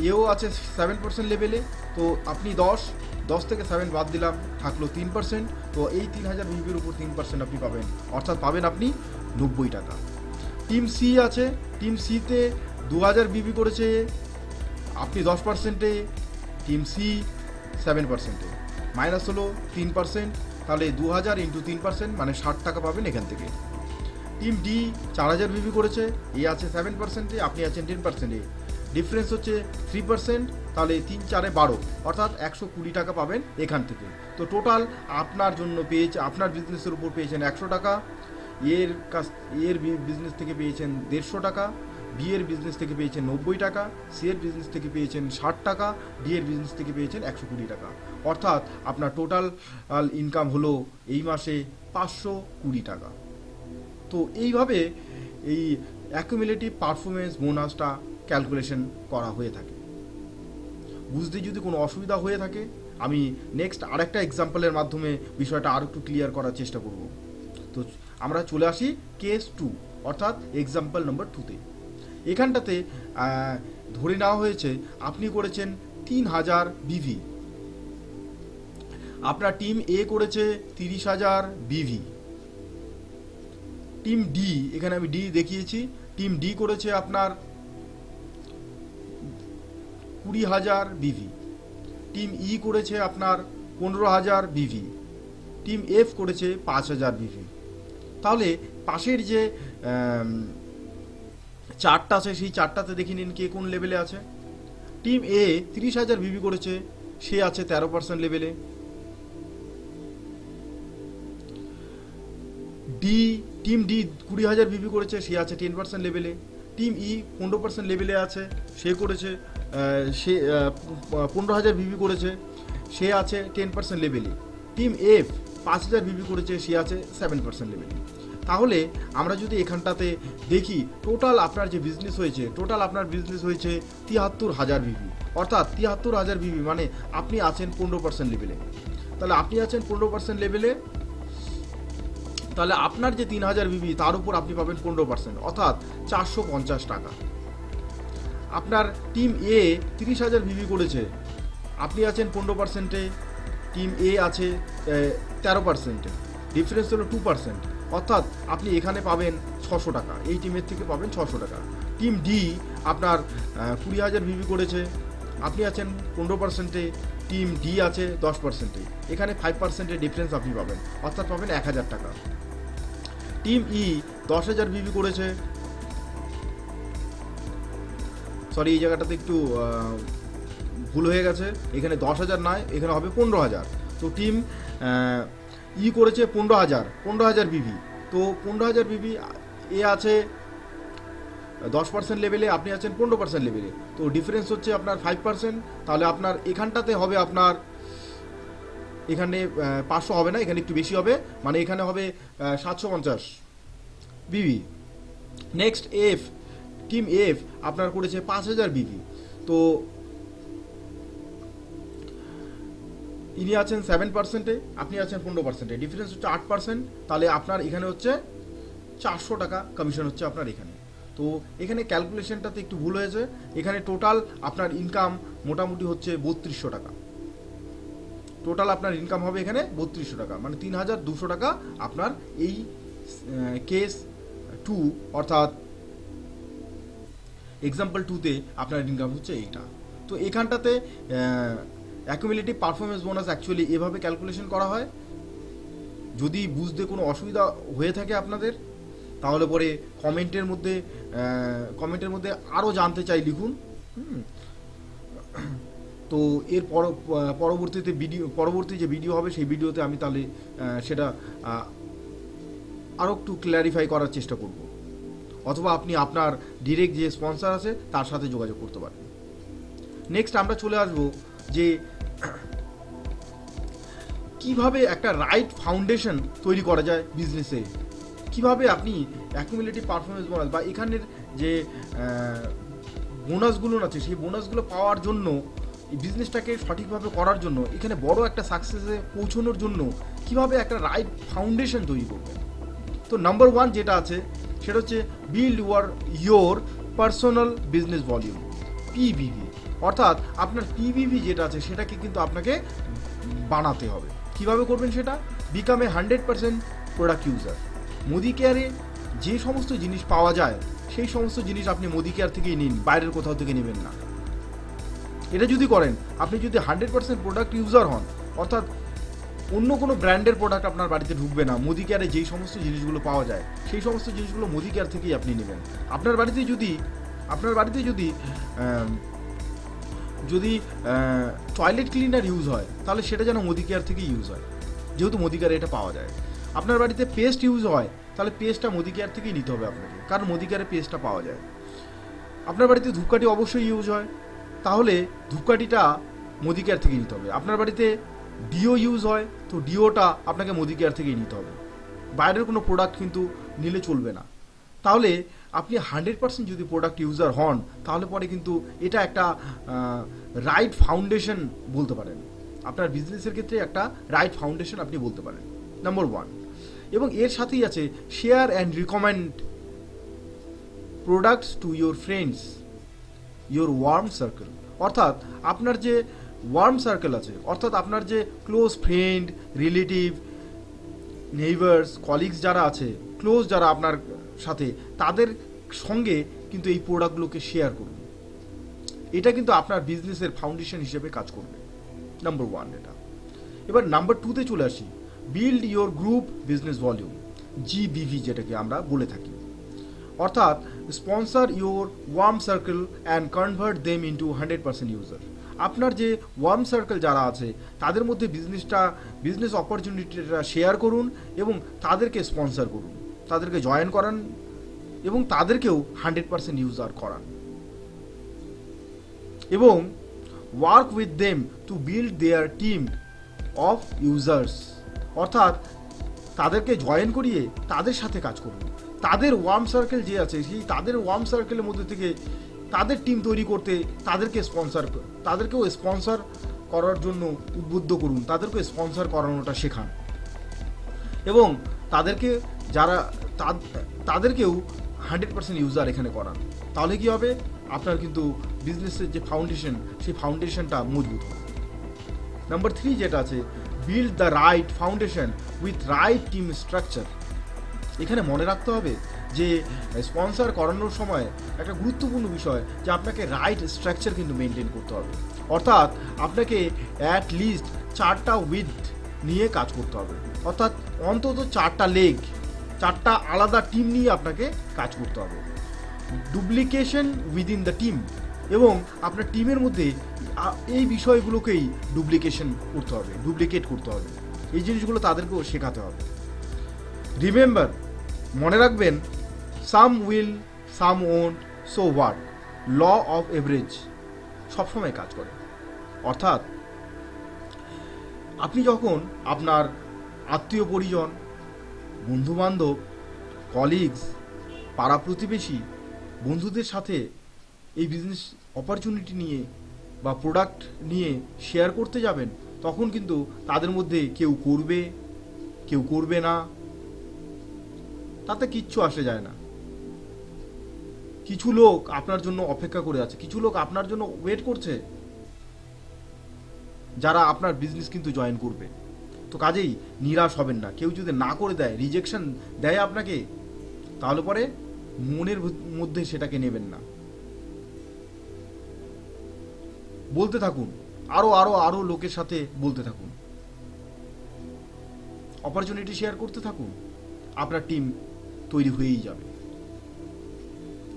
A: এও আছে 7% লেভেলে। তো আপনি 10 থেকে 7 বাদ দিলাম, থাকলো 3%। তো এই 3000 বিভির উপর 3% আপনি পাবেন, অর্থাৎ পাবেন আপনি 90 টাকা। টিম সি আছে, টিম সিতে 2000 বিভি করেছে, আপনি 10%-এ, টিম সি 7%-এ, মাইনাস হলো 3%। তাহলে 2000 ইন্টু 3% মানে 60 টাকা পাবেন এখান থেকে। টিম ডি 4000 বিভি করেছে, এ আছে 7%-এ, আপনি আছেন 10%-এ, ডিফারেন্স হচ্ছে 3%, তাহলে 3 4 12, অর্থাৎ 120 টাকা পাবেন এখান থেকে। তো টোটাল আপনার জন্য পেয়েছে, আপনার বিজনেসের উপর পেয়েছেন 100 টাকা, এর বিজনেস থেকে পেয়েছেন 150 টাকা, বি এর বিজনেস থেকে পেয়েছেন 90 টাকা, সি এর বিজনেস থেকে পেয়েছেন 60 টাকা, ডি এর বিজনেস থেকে পেয়েছেন 120 টাকা। অর্থাৎ আপনার টোটাল ইনকাম হলো এই মাসে 520 টাকা। তো এইভাবে এই অ্যাকুমুলেটিভ পারফরমেন্স বোনাসটা ক্যালকুলেশন করা হয়ে থাকে। বুঝতে যদি কোনো অসুবিধা হয়ে থাকে আমি নেক্সট আরেকটা এক্সাম্পলের মাধ্যমে বিষয়টা আরও একটু ক্লিয়ার করার চেষ্টা করব। তো আমরা চলে আসি কেস 2, অর্থাৎ এক্সাম্পল নম্বর 2তে। এখানটাতে ধরে নেওয়া হয়েছে আপনি করেছেন 3000 বিভি, আপনার টিম এ করেছে 30,000 বিভি, টিম ডি, এখানে আমি ডি দেখিয়েছি, টিম ডি করেছে আপনার 20,000 বিভি, টিম ই করেছে আপনার 15,000 বিভি, টিম এফ করেছে 5,000 বিভি। তাহলে পাশের যে চারটা আছে সেই চারটাতে দেখে নিন কে কোন লেভেলে আছে। টিম এ 30,000 বিভি করেছে, সে আছে 13% লেভেলে। টিম ডি 20,000 বিভি করেছে, সে আছে 10% লেভেলে। টিম ই 15% লেভেলে আছে, সে করেছে 15,000 বিভি করেছে, সে আছে 10% লেভেলে। টিম এফ 5,000 বিভি করেছে, সে আছে 7% লেভেলে। তাহলে আমরা যদি এখানটাতে দেখি টোটাল আপনার যে বিজনেস হয়েছে, টোটাল আপনার বিজনেস হয়েছে 73,000 বিভি, অর্থাৎ 73,000 বিভি মানে আপনি আছেন 15% লেভেলে। তাহলে আপনি আছেন 15% লেভেলে, তাহলে আপনার যে 3,000 বিভি তার উপর আপনি পাবেন 15%, অর্থাৎ 450 টাকা। আপনার টিম এ 30,000 বিভি করেছে, আপনি আছেন 15%-এ, টিম এ আছে 13%-এ, ডিফারেন্স হলো 2%, অর্থাৎ আপনি এখানে পাবেন 600 টাকা, এই টিমের থেকে পাবেন 600 টাকা। টিম ডি আপনার 20,000 বিভি করেছে, আপনি আছেন 15%-এ, টিম ডি আছে 10%-এ, এখানে 5%-এর ডিফারেন্স আপনি পাবেন, অর্থাৎ পাবেন 1,000 টাকা। টিম ই 10,000 বিভি করেছে, সরি এই জায়গাটাতে একটু ভুল হয়ে গেছে, এখানে 10,000 নয়, এখানে হবে 15,000। তো টিম ই করেছে 15,000 বিভি, তো 15,000 বিভি এ আছে 10% লেভেলে, আপনি আছেন 15% লেভেলে, তো ডিফারেন্স হচ্ছে আপনার 5%। তাহলে আপনার এখানটাতে হবে আপনার, এখানে 500 হবে না, এখানে একটু বেশি হবে, মানে এখানে হবে 750 বিভি। নেক্সট এফ, টিম এফ আপনার করেছে 5,000 বিভি, তো ইনি আছেন 7%-এ, আপনি আছেন 15%-এ, ডিফারেন্স হচ্ছে 8%। তাহলে আপনার এখানে হচ্ছে 400 টাকা কমিশন হচ্ছে আপনার এখানে। তো এখানে ক্যালকুলেশনটাতে একটু ভুল হয়েছে, এখানে টোটাল আপনার ইনকাম মোটামুটি হচ্ছে 3200 টাকা। টোটাল আপনার ইনকাম হবে এখানে 3200 টাকা, মানে 3,200 টাকা আপনার এই কেস 2, অর্থাৎ এক্সাম্পল 2-তে আপনার ইনকাম হচ্ছে এইটা। তো এখানটাতে অ্যাকুমুলেটিভ পারফরমেন্স বোনাস অ্যাকচুয়ালি এভাবে ক্যালকুলেশন করা হয়। যদি বুঝতে কোনো অসুবিধা হয়ে থাকে আপনাদের, তাহলে পরে কমেন্টের মধ্যে আরও জানতে চাই লিখুন। তো এর পরবর্তী যে ভিডিও হবে সেই ভিডিওতে আমি তাহলে সেটা আরও একটু ক্ল্যারিফাই করার চেষ্টা করব, অথবা আপনি আপনার ডিরেক্ট যে স্পন্সর আছে তার সাথে যোগাযোগ করতে পারেন। নেক্সট আমরা চলে আসব যে কিভাবে একটা রাইট ফাউন্ডেশন তৈরি করা যায় বিজনেসে, কিভাবে আপনি অ্যাকুমুলেটিভ পারফরমেন্স বোনাস বা এখানের যে বোনাসগুলো আছে সেই বোনাসগুলো পাওয়ার জন্য, এই বিজনেসটাকে সঠিকভাবে করার জন্য, এখানে বড় একটা সাকসেসে পৌঁছানোর জন্য কিভাবে একটা রাইট ফাউন্ডেশন তৈরি করবেন। তো নাম্বার 1 যেটা আছে সেটা হচ্ছে build your personal business volume, PBV, অর্থাৎ আপনার পিভিভি যেটা আছে সেটাকে কিন্তু আপনাকে বানাতে হবে। কিভাবে করবেন সেটা? Become a 100% product user. Modi কেয়ারে যে সমস্ত জিনিস পাওয়া যায় সেই সমস্ত জিনিস আপনি মোদি কেয়ার থেকেই নিন, বাইরের কোথাও থেকে নেবেন না। এটা যদি করেন, আপনি যদি 100% প্রোডাক্ট ইউজার হন, অর্থাৎ অন্য কোনো ব্র্যান্ডের প্রোডাক্ট আপনার বাড়িতে ঢুকবে না, মোদি কেয়ারে যেই সমস্ত জিনিসগুলো পাওয়া যায় সেই সমস্ত জিনিসগুলো মোদি কেয়ার থেকেই আপনি নেবেন। আপনার বাড়িতে যদি আপনার বাড়িতে যদি যদি টয়লেট ক্লিনার ইউজ হয় তাহলে সেটা যেন মোদি কেয়ার থেকে ইউজ হয়, যেহেতু মোদি কেয়ারে এটা পাওয়া যায়। আপনার বাড়িতে পেস্ট ইউজ হয় তাহলে পেস্টটা মোদি কেয়ার থেকেই নিতে হবে আপনাকে, কারণ মোদি কেয়ারে পেস্টটা পাওয়া যায়। আপনার বাড়িতে ধূপকাঠি অবশ্যই ইউজ হয়, তাহলে ধূপকাঠিটা মোদি কেয়ার থেকেই নিতে হবে। আপনার বাড়িতে ডিও ইউজ হয়, তো ডিওটা আপনাকে মোদি কেয়ার থেকেই নিতে হবে। বাইরের কোনো প্রোডাক্ট কিন্তু নিলে চলবে না। তাহলে আপনি 100% যদি প্রোডাক্ট ইউজার হন, তাহলে পরে কিন্তু এটা একটা রাইট ফাউন্ডেশন বলতে পারেন, আপনার বিজনেসের ক্ষেত্রে একটা রাইট ফাউন্ডেশন আপনি বলতে পারেন, নাম্বার 1। এবং এর সাথেই আছে share and recommend products to your friends, your warm circle. অর্থাৎ আপনার যে ওয়ার্ম সার্কেল আছে, অর্থাৎ আপনার যে close friend, relative, neighbours, colleagues যারা আছে, ক্লোজ যারা আপনার সাথে, তাদের সঙ্গে কিন্তু এই প্রোডাক্টগুলোকে শেয়ার করুন। এটা কিন্তু আপনার বিজনেসের ফাউন্ডেশন হিসেবে কাজ করবে, নাম্বার 1 এটা। এবার নাম্বার 2তে চলে আসি, build your group business volume, GBV যেটাকে আমরা বলে থাকি। অর্থাৎ sponsor your warm circle and convert them into 100% user. আপনার যে ওয়ার্ম সার্কেল যারা আছে তাদের মধ্যে বিজনেস অপরচুনিটিটা শেয়ার করুন এবং তাদেরকে স্পন্সর করুন, তাদেরকে জয়েন করান এবং তাদেরকেও 100% ইউজার করান। এবং work with them to build there team of users. অর্থাৎ তাদেরকে জয়েন করিয়ে তাদের সাথে কাজ করুন। তাদের ওয়ার্ম সার্কেল যে আছে, সেই তাদের ওয়ার্ম সার্কেলের মধ্যে থেকে তাদের টিম তৈরি করতে তাদেরকেও স্পন্সর করার জন্য উদ্বুদ্ধ করুন, তাদেরকে স্পন্সর করানোটা শেখান এবং তাদেরকেও 100% ইউজার এখানে করান। তাহলে কি হবে, আপনার কিন্তু বিজনেসের যে ফাউন্ডেশন, সেই ফাউন্ডেশনটা মজবুত হবে। নাম্বার 3 যেটা আছে, build the right foundation with right team structure. এখানে মনে রাখতে হবে যে স্পন্সর করানোর সময় একটা গুরুত্বপূর্ণ বিষয় যে আপনাকে রাইট স্ট্রাকচার কিন্তু মেনটেন করতে হবে। অর্থাৎ আপনাকে অ্যাট লিস্ট 4টা উইথ নিয়ে কাজ করতে হবে, অর্থাৎ অন্তত 4টা লেগ, 4টা আলাদা টিম নিয়ে আপনাকে কাজ করতে হবে। ডুপ্লিকেশন উইদিন দ্য টিম, এবং আপনার টিমের মধ্যে এই বিষয়গুলোকেই ডুপ্লিকেট করতে হবে। এই জিনিসগুলো তাদেরকেও শেখাতে হবে। রিমেম্বার, মনে রাখবেন, some will some won't, so what, law of average সবসময় কাজ করে। অর্থাৎ আপনি যখন আপনার আত্মীয় পরিজন, বন্ধুবান্ধব, কলিগস, পাড়া প্রতিবেশী, বন্ধুদের সাথে এই বিজনেস অপরচুনিটি নিয়ে বা প্রোডাক্ট নিয়ে শেয়ার করতে যাবেন, তখন কিন্তু তাদের মধ্যে কেউ করবে, কেউ করবে না, তাতে কিচ্ছু আসে যায় না। কিছু লোক আপনার জন্য অপেক্ষা করে আছে, কিছু লোক আপনার জন্য ওয়েট করছে, যারা আপনার বিজনেস কিন্তু জয়েন করবে। তো কাজেই নিরাশ হবেন না। কেউ যদি না করে দেয়, রিজেকশন দেয় আপনাকে, তাহলে পরে মনের মধ্যে সেটাকে নেবেন না। বলতে থাকুন, আরো আরো আরো লোকের সাথে বলতে থাকুন, অপরচুনিটি শেয়ার করতে থাকুন, আপনার টিম তৈরি হয়েই যাবে।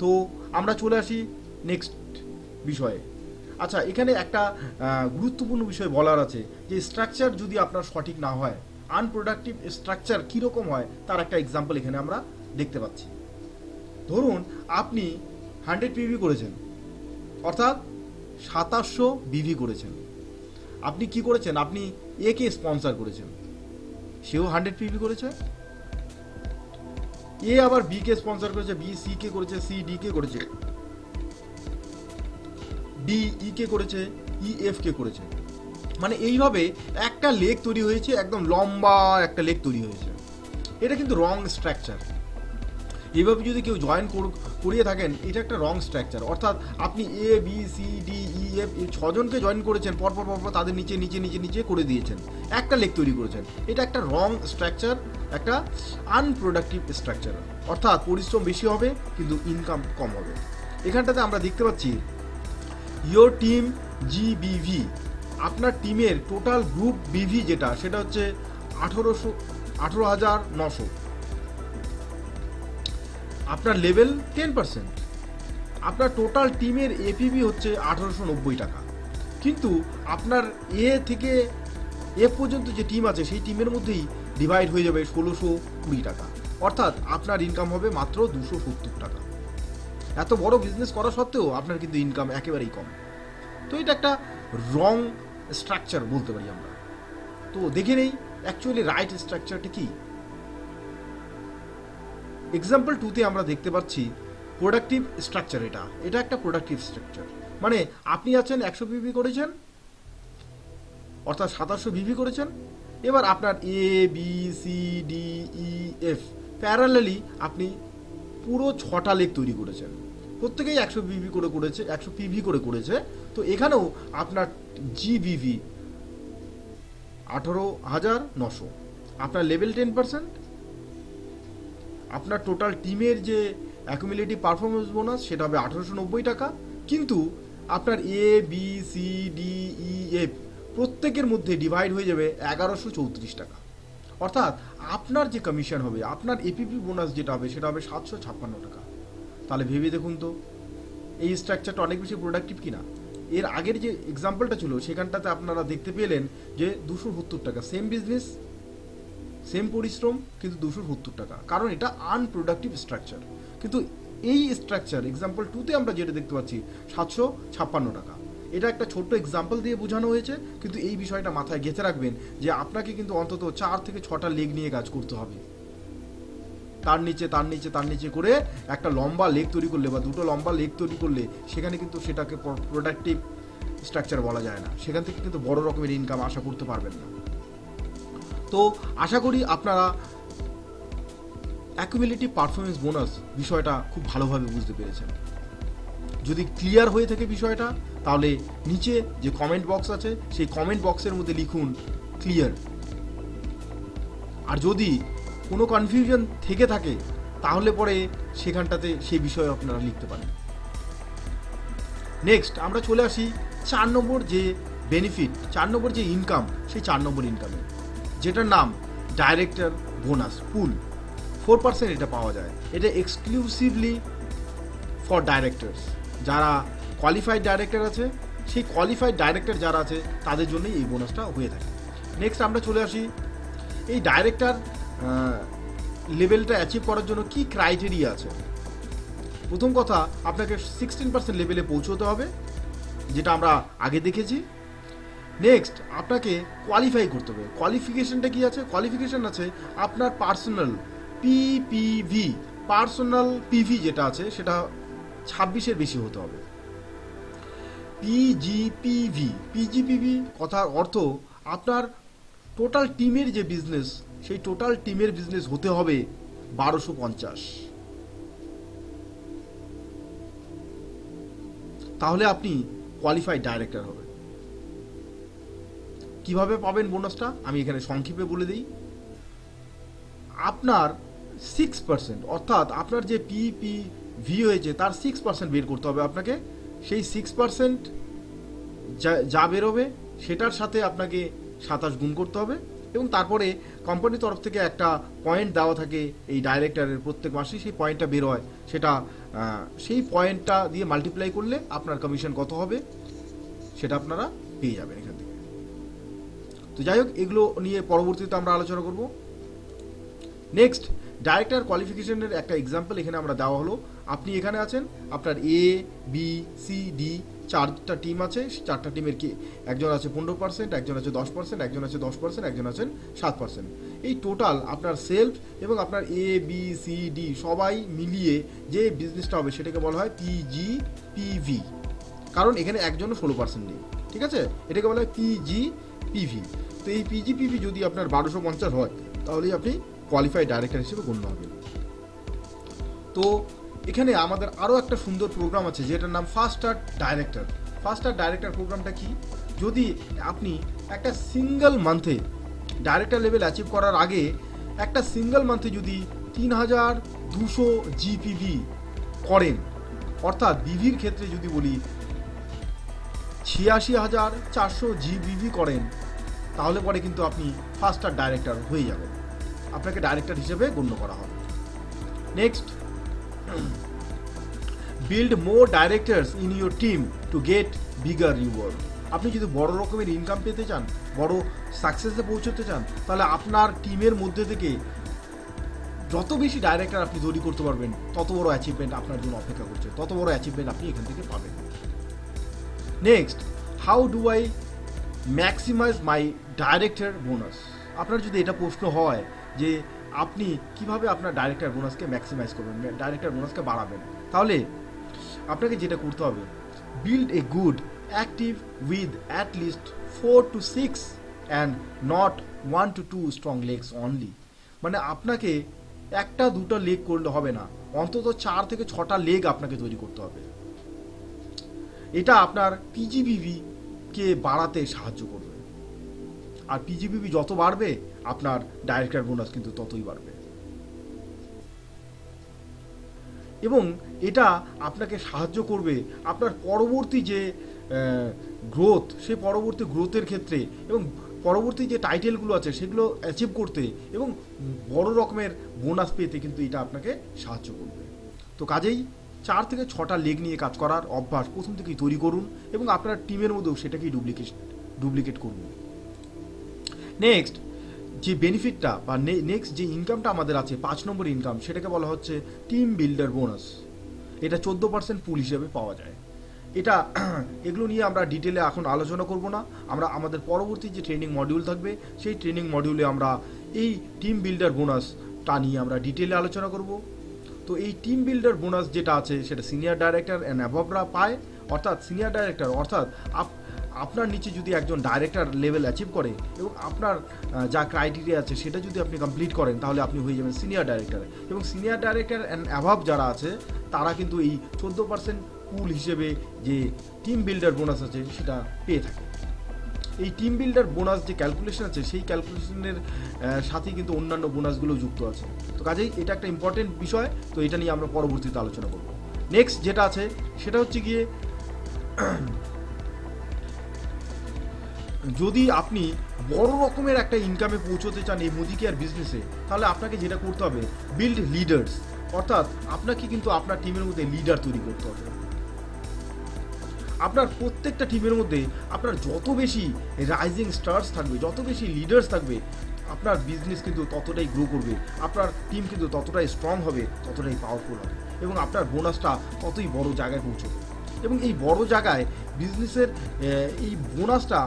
A: তো আমরা চলে আসি নেক্সট বিষয়ে। আচ্ছা, এখানে একটা গুরুত্বপূর্ণ বিষয় বলার আছে যে স্ট্রাকচার যদি আপনার সঠিক না হয়, আনপ্রোডাক্টিভ স্ট্রাকচার কীরকম হয় তার একটা এক্সাম্পল এখানে আমরা দেখতে পাচ্ছি। ধরুন আপনি 100 পিভি করেছেন, অর্থাৎ 2700 বিভি করেছেন। আপনি কি করেছেন, আপনি একে স্পন্সর করেছেন, সেও 100 পিভি করেছে, এ আবার বি কে স্পন্সর করেছে, বি সি কে করেছে, সি ডি কে করেছে, ডি ই কে করেছে, ই এফ কে করেছে। মানে এইভাবে একটা লেগ তৈরি হয়েছে, একদম লম্বা একটা লেগ তৈরি হয়েছে। এটা কিন্তু রং স্ট্রাকচার। এইভাবে যদি কেউ জয়েন করিয়ে থাকেন, এটা একটা রং স্ট্রাকচার। অর্থাৎ আপনি A B C D E F এই 6 জনকে জয়েন করেছেন, পরপর তাদের নিচে নিচে নিচে নিচে করে দিয়েছেন, একটা লেগ তৈরি করেছেন। এটা একটা রং স্ট্রাকচার, একটা আনপ্রোডাক্টিভ স্ট্রাকচার। অর্থাৎ পরিশ্রম বেশি হবে কিন্তু ইনকাম কম হবে। এখানটাতে আমরা দেখতে পাচ্ছি ইয়োর টিম জিবিভি, আপনার টিমের টোটাল গ্রুপ বিভি যেটা, সেটা হচ্ছে 18,900। আপনার লেভেল 10%, আপনার টোটাল টিমের এপিভি হচ্ছে 1890 টাকা, কিন্তু আপনার এ থেকে এফ পর্যন্ত যে টিম আছে সেই টিমের মধ্যেই ডিভাইড হয়ে যাবে 1620 টাকা, অর্থাৎ আপনার ইনকাম হবে মাত্র 270 টাকা। এত বড় বিজনেস করা সত্ত্বেও আপনার কিন্তু ইনকাম একেবারেই কম। তো এটা একটা রং স্ট্রাকচার বলতে পারি আমরা। তো দেখে নেই অ্যাকচুয়ালি রাইট স্ট্রাকচারটা কি। এক্সাম্পল 2তে আমরা দেখতে পাচ্ছি প্রোডাক্টিভ স্ট্রাকচার। এটা একটা প্রোডাক্টিভ স্ট্রাকচার, মানে আপনি আছেন 100 পিভি করেছেন, অর্থাৎ 2700 ভিভি করেছেন। এবার আপনার A B C D E F parallelly আপনি পুরো 6টা লেগ তৈরি করেছেন, প্রত্যেকেই 100 ভিভি করে করেছে, 100 পিভি করে করেছে। তো এখানেও আপনার জিভিভি 18,900, আপনার লেভেল 10%, আপনার টোটাল টিমের যে অ্যাকুমুলেটিভ পারফরমেন্স বোনাস সেটা হবে 1890 টাকা, কিন্তু আপনার A B C D E F প্রত্যেকের মধ্যে ডিভাইড হয়ে যাবে 1134 টাকা, অর্থাৎ আপনার যে কমিশন হবে, আপনার এপিপি বোনাস যেটা হবে সেটা হবে 756 টাকা। তাহলে ভেবে দেখুন তো এই স্ট্রাকচারটা অনেক বেশি প্রোডাক্টিভ কিনা। এর আগের যে এক্সাম্পলটা ছিল সেখানটাতে আপনারা দেখতে পেলেন যে 270 টাকা, সেম বিজনেস সেম পরিশ্রম, কিন্তু 270 টাকা, কারণ এটা আনপ্রোডাক্টিভ স্ট্রাকচার। কিন্তু এই স্ট্রাকচার এক্সাম্পল 2তে আমরা যেটা দেখতে পাচ্ছি 756 টাকা। এটা একটা ছোট্ট এক্সাম্পল দিয়ে বোঝানো হয়েছে, কিন্তু এই বিষয়টা মাথায় গেঁথে রাখবেন যে আপনাকে কিন্তু অন্তত 4 থেকে 6টা লেগ নিয়ে কাজ করতে হবে। তার নিচে করে একটা লম্বা লেগ তৈরি করলে বা দুটো লম্বা লেগ তৈরি করলে সেখানে কিন্তু সেটাকে প্রোডাক্টিভ স্ট্রাকচার বলা যায় না, সেখান থেকে কিন্তু বড় রকমের ইনকাম আশা করতে পারবেন না। তো আশা করি আপনারা অ্যাকুমুলেটিভ পারফরমেন্স বোনাস বিষয়টা খুব ভালোভাবে বুঝতে পেরেছেন। যদি ক্লিয়ার হয়ে থাকে বিষয়টা, তাহলে নিচে যে কমেন্ট বক্স আছে সেই কমেন্ট বক্সের মধ্যে লিখুন ক্লিয়ার। আর যদি কোনো কনফিউশন থেকে থাকে তাহলে পরে সেখানটাতে সেই বিষয়ে আপনারা লিখতে পারেন। নেক্সট আমরা চলে আসি 4 নম্বর যে বেনিফিট, 4 নম্বর যে ইনকাম, সেই 4 নম্বর ইনকামে, যেটার নাম ডাইরেক্টর বোনাস পুল। 4% এটা পাওয়া যায়। এটা এক্সক্লুসিভলি ফর ডাইরেক্টরস, যারা কোয়ালিফাইড ডাইরেক্টর আছে, সেই কোয়ালিফাইড ডাইরেক্টর যারা আছে তাদের জন্যই এই বোনাসটা হয়ে থাকে। নেক্সট আমরা চলে আসি এই ডাইরেক্টর লেভেলটা অ্যাচিভ করার জন্য কি ক্রাইটেরিয়া আছে। প্রথম কথা, আপনাকে 16% লেভেলে পৌঁছতে হবে, যেটা আমরা আগে দেখেছি। নেক্সট আপনাকে কোয়ালিফাই করতে হবে। কোয়ালিফিকেশনটা কি আছে? কোয়ালিফিকেশন আছে আপনার পার্সোনাল পিপিভি, পার্সোনাল পিভি যেটা আছে সেটা 26-এর বেশি হতে হবে। পিজিপিভি কথার অর্থ আপনার টোটাল টিমের যে বিজনেস, সেই টোটাল টিমের বিজনেস হতে হবে 1250, তাহলে আপনি কোয়ালিফাইড ডাইরেক্টর হবেন। কিভাবে পাবেন বোনাসটা আমি এখানে সংক্ষেপে বলে দিই। আপনার 6%, অর্থাৎ আপনার যে পিপিভি হয়েছে তার 6% বের করতে হবে আপনাকে। সেই 6% যা বেরোবে সেটার সাথে আপনাকে 27 গুণ করতে হবে, এবং তারপরে কোম্পানির তরফ থেকে একটা পয়েন্ট দেওয়া থাকে এই ডাইরেক্টরের, প্রত্যেক মাসেই সেই পয়েন্টটা বের হয়, সেটা সেই পয়েন্টটা দিয়ে মাল্টিপ্লাই করলে আপনার কমিশন কত হবে সেটা আপনারা পেয়ে যাবেন এখান থেকে। তো যাই হোক, এগুলো নিয়ে পরবর্তীতে আমরা আলোচনা করব। নেক্সট, ডাইরেক্টর কোয়ালিফিকেশনের একটা এক্সাম্পল এখানে আমরা দেওয়া হলো। আপনি এখানে আছেন, আপনার এ বি সি ডি 4টা টিম আছে। 4টা টিমের কি একজন আছে 15%, একজন আছে 10%, একজন আছে 10%, একজন আছেন 7%। এই টোটাল আপনার সেলফ এবং আপনার এ বি সি ডি সবাই মিলিয়ে যে বিজনেসটা হবে সেটাকে বলা হয় পিজিপিভি, কারণ এখানে একজনও 16% নেই, ঠিক আছে? এটাকে বলা হয় পিজিপিভি। তো এই পিজিপিভি যদি আপনার 1250 হয় তাহলেই আপনি কোয়ালিফাইড ডাইরেক্টর হিসেবে গণ্য হবেন। তো এখানে আমাদের আরও একটা সুন্দর প্রোগ্রাম আছে যেটার নাম ফাস্টার ডাইরেক্টর। ফাস্টার ডাইরেক্টর প্রোগ্রামটা কি? যদি আপনি একটা সিঙ্গল মান্থে ডাইরেক্টর লেভেল অ্যাচিভ করার আগে একটা সিঙ্গল মান্থে যদি 3200 জিপিভি করেন, অর্থাৎ বিভির ক্ষেত্রে যদি বলি 86,400 জিপিভি করেন, তাহলে পরে কিন্তু আপনি ফাস্টার ডাইরেক্টর হয়ে যাবেন, আপনাকে ডাইরেক্টর হিসেবে গণ্য করা হবে। Next, build more directors in your team to get bigger reward. আপনি যদি বড় রকমের ইনকাম পেতে চান, বড় সাকসেসে পৌঁছতে চান, তাহলে আপনার টিমের মধ্যে থেকে যত বেশি ডাইরেক্টর আপনি তৈরি করতে পারবেন, তত বড় অ্যাচিভমেন্ট আপনার জন্য অপেক্ষা করছে, তত বড় অ্যাচিভমেন্ট আপনি এখান থেকে পাবেন। Next, how do I maximise my director bonus. আপনার যদি এটা প্রশ্ন হয় যে আপনি কিভাবে আপনার ডাইরেক্টর বোনাসকে ম্যাক্সিমাইজ করবেন, ডাইরেক্টর বোনাসকে বাড়াবেন, তাহলে আপনাকে যেটা করতে হবে, build a good active with at least 4 to 6 and not 1 to 2 strong legs only. মানে আপনাকে একটা দুটো লেগ করলে হবে না, অন্তত 4 থেকে 6টা লেগ আপনাকে তৈরি করতে হবে। এটা আপনার পিজিবিভি কে বাড়াতে সাহায্য করবে, আর পিজিবিভি যত বাড়বে আপনার ডাইরেক্টর বোনাস কিন্তু ততই বাড়বে। এবং এটা আপনাকে সাহায্য করবে আপনার পরবর্তী যে গ্রোথ, সেই পরবর্তী গ্রোথের ক্ষেত্রে এবং পরবর্তী যে টাইটেলগুলো আছে সেগুলো অ্যাচিভ করতে এবং বড় রকমের বোনাস পেতে কিন্তু এটা আপনাকে সাহায্য করবে। তো কাজেই 4 থেকে 6টা লেগ নিয়ে কাজ করার অভ্যাস প্রথম থেকেই তৈরি করুন এবং আপনার টিমের মধ্যেও সেটাকেই ডুপ্লিকেট করুন। নেক্সট যে বেনিফিটটা বা নেক্সট যে ইনকামটা আমাদের আছে 5 নম্বর ইনকাম, সেটাকে বলা হচ্ছে টিম বিল্ডার বোনাস। এটা 14% পুল হিসেবে পাওয়া যায়। এটা এগুলো নিয়ে আমরা ডিটেলে এখন আলোচনা করব না, আমরা আমাদের পরবর্তী যে ট্রেনিং মডিউল থাকবে সেই ট্রেনিং মডিউলে আমরা এই টিম বিল্ডার বোনাসটা নিয়ে আমরা ডিটেলে আলোচনা করব। তো এই টিম বিল্ডার বোনাস যেটা আছে সেটা সিনিয়র ডাইরেক্টর অ্যান্ড অ্যাবভরা পায়, অর্থাৎ সিনিয়র ডাইরেক্টর অর্থাৎ আপনার নিচে যদি একজন ডাইরেক্টর লেভেল অ্যাচিভ করে এবং আপনার যা ক্রাইটেরিয়া আছে সেটা যদি আপনি কমপ্লিট করেন, তাহলে আপনি হয়ে যাবেন সিনিয়র ডাইরেক্টর। এবং সিনিয়র ডাইরেক্টর অ্যান্ড অ্যাভাব যারা আছে তারা কিন্তু এই 14% পুল হিসেবে যে টিম বিল্ডার বোনাস আছে সেটা পেয়ে থাকে। এই টিম বিল্ডার বোনাস যে ক্যালকুলেশন আছে সেই ক্যালকুলেশনের সাথেই কিন্তু অন্যান্য বোনাসগুলো যুক্ত আছে। তো কাজেই এটা একটা ইম্পর্টেন্ট বিষয়, তো এটা নিয়ে আমরা পরবর্তীতে আলোচনা করব। নেক্সট যেটা আছে সেটা হচ্ছে গিয়ে, যদি আপনি বড় রকমের একটা ইনকামে পৌঁছতে চান এই মোদি কেয়ার বিজনেসে, তাহলে আপনাকে যেটা করতে হবে, বিল্ড লিডার্স, অর্থাৎ আপনাকে কিন্তু আপনার টিমের মধ্যে লিডার তৈরি করতে হবে। আপনার প্রত্যেকটা টিমের মধ্যে আপনার যত বেশি রাইজিং স্টার্স থাকবে, যত বেশি লিডার্স থাকবে, আপনার বিজনেস কিন্তু ততটাই গ্রো করবে, আপনার টিম কিন্তু ততটাই স্ট্রং হবে, ততটাই পাওয়ারফুল হবে এবং আপনার বোনাসটা ততই বড় জায়গায় পৌঁছবে। এবং এই বড় জায়গায় বিজনেসের এই বোনাসটা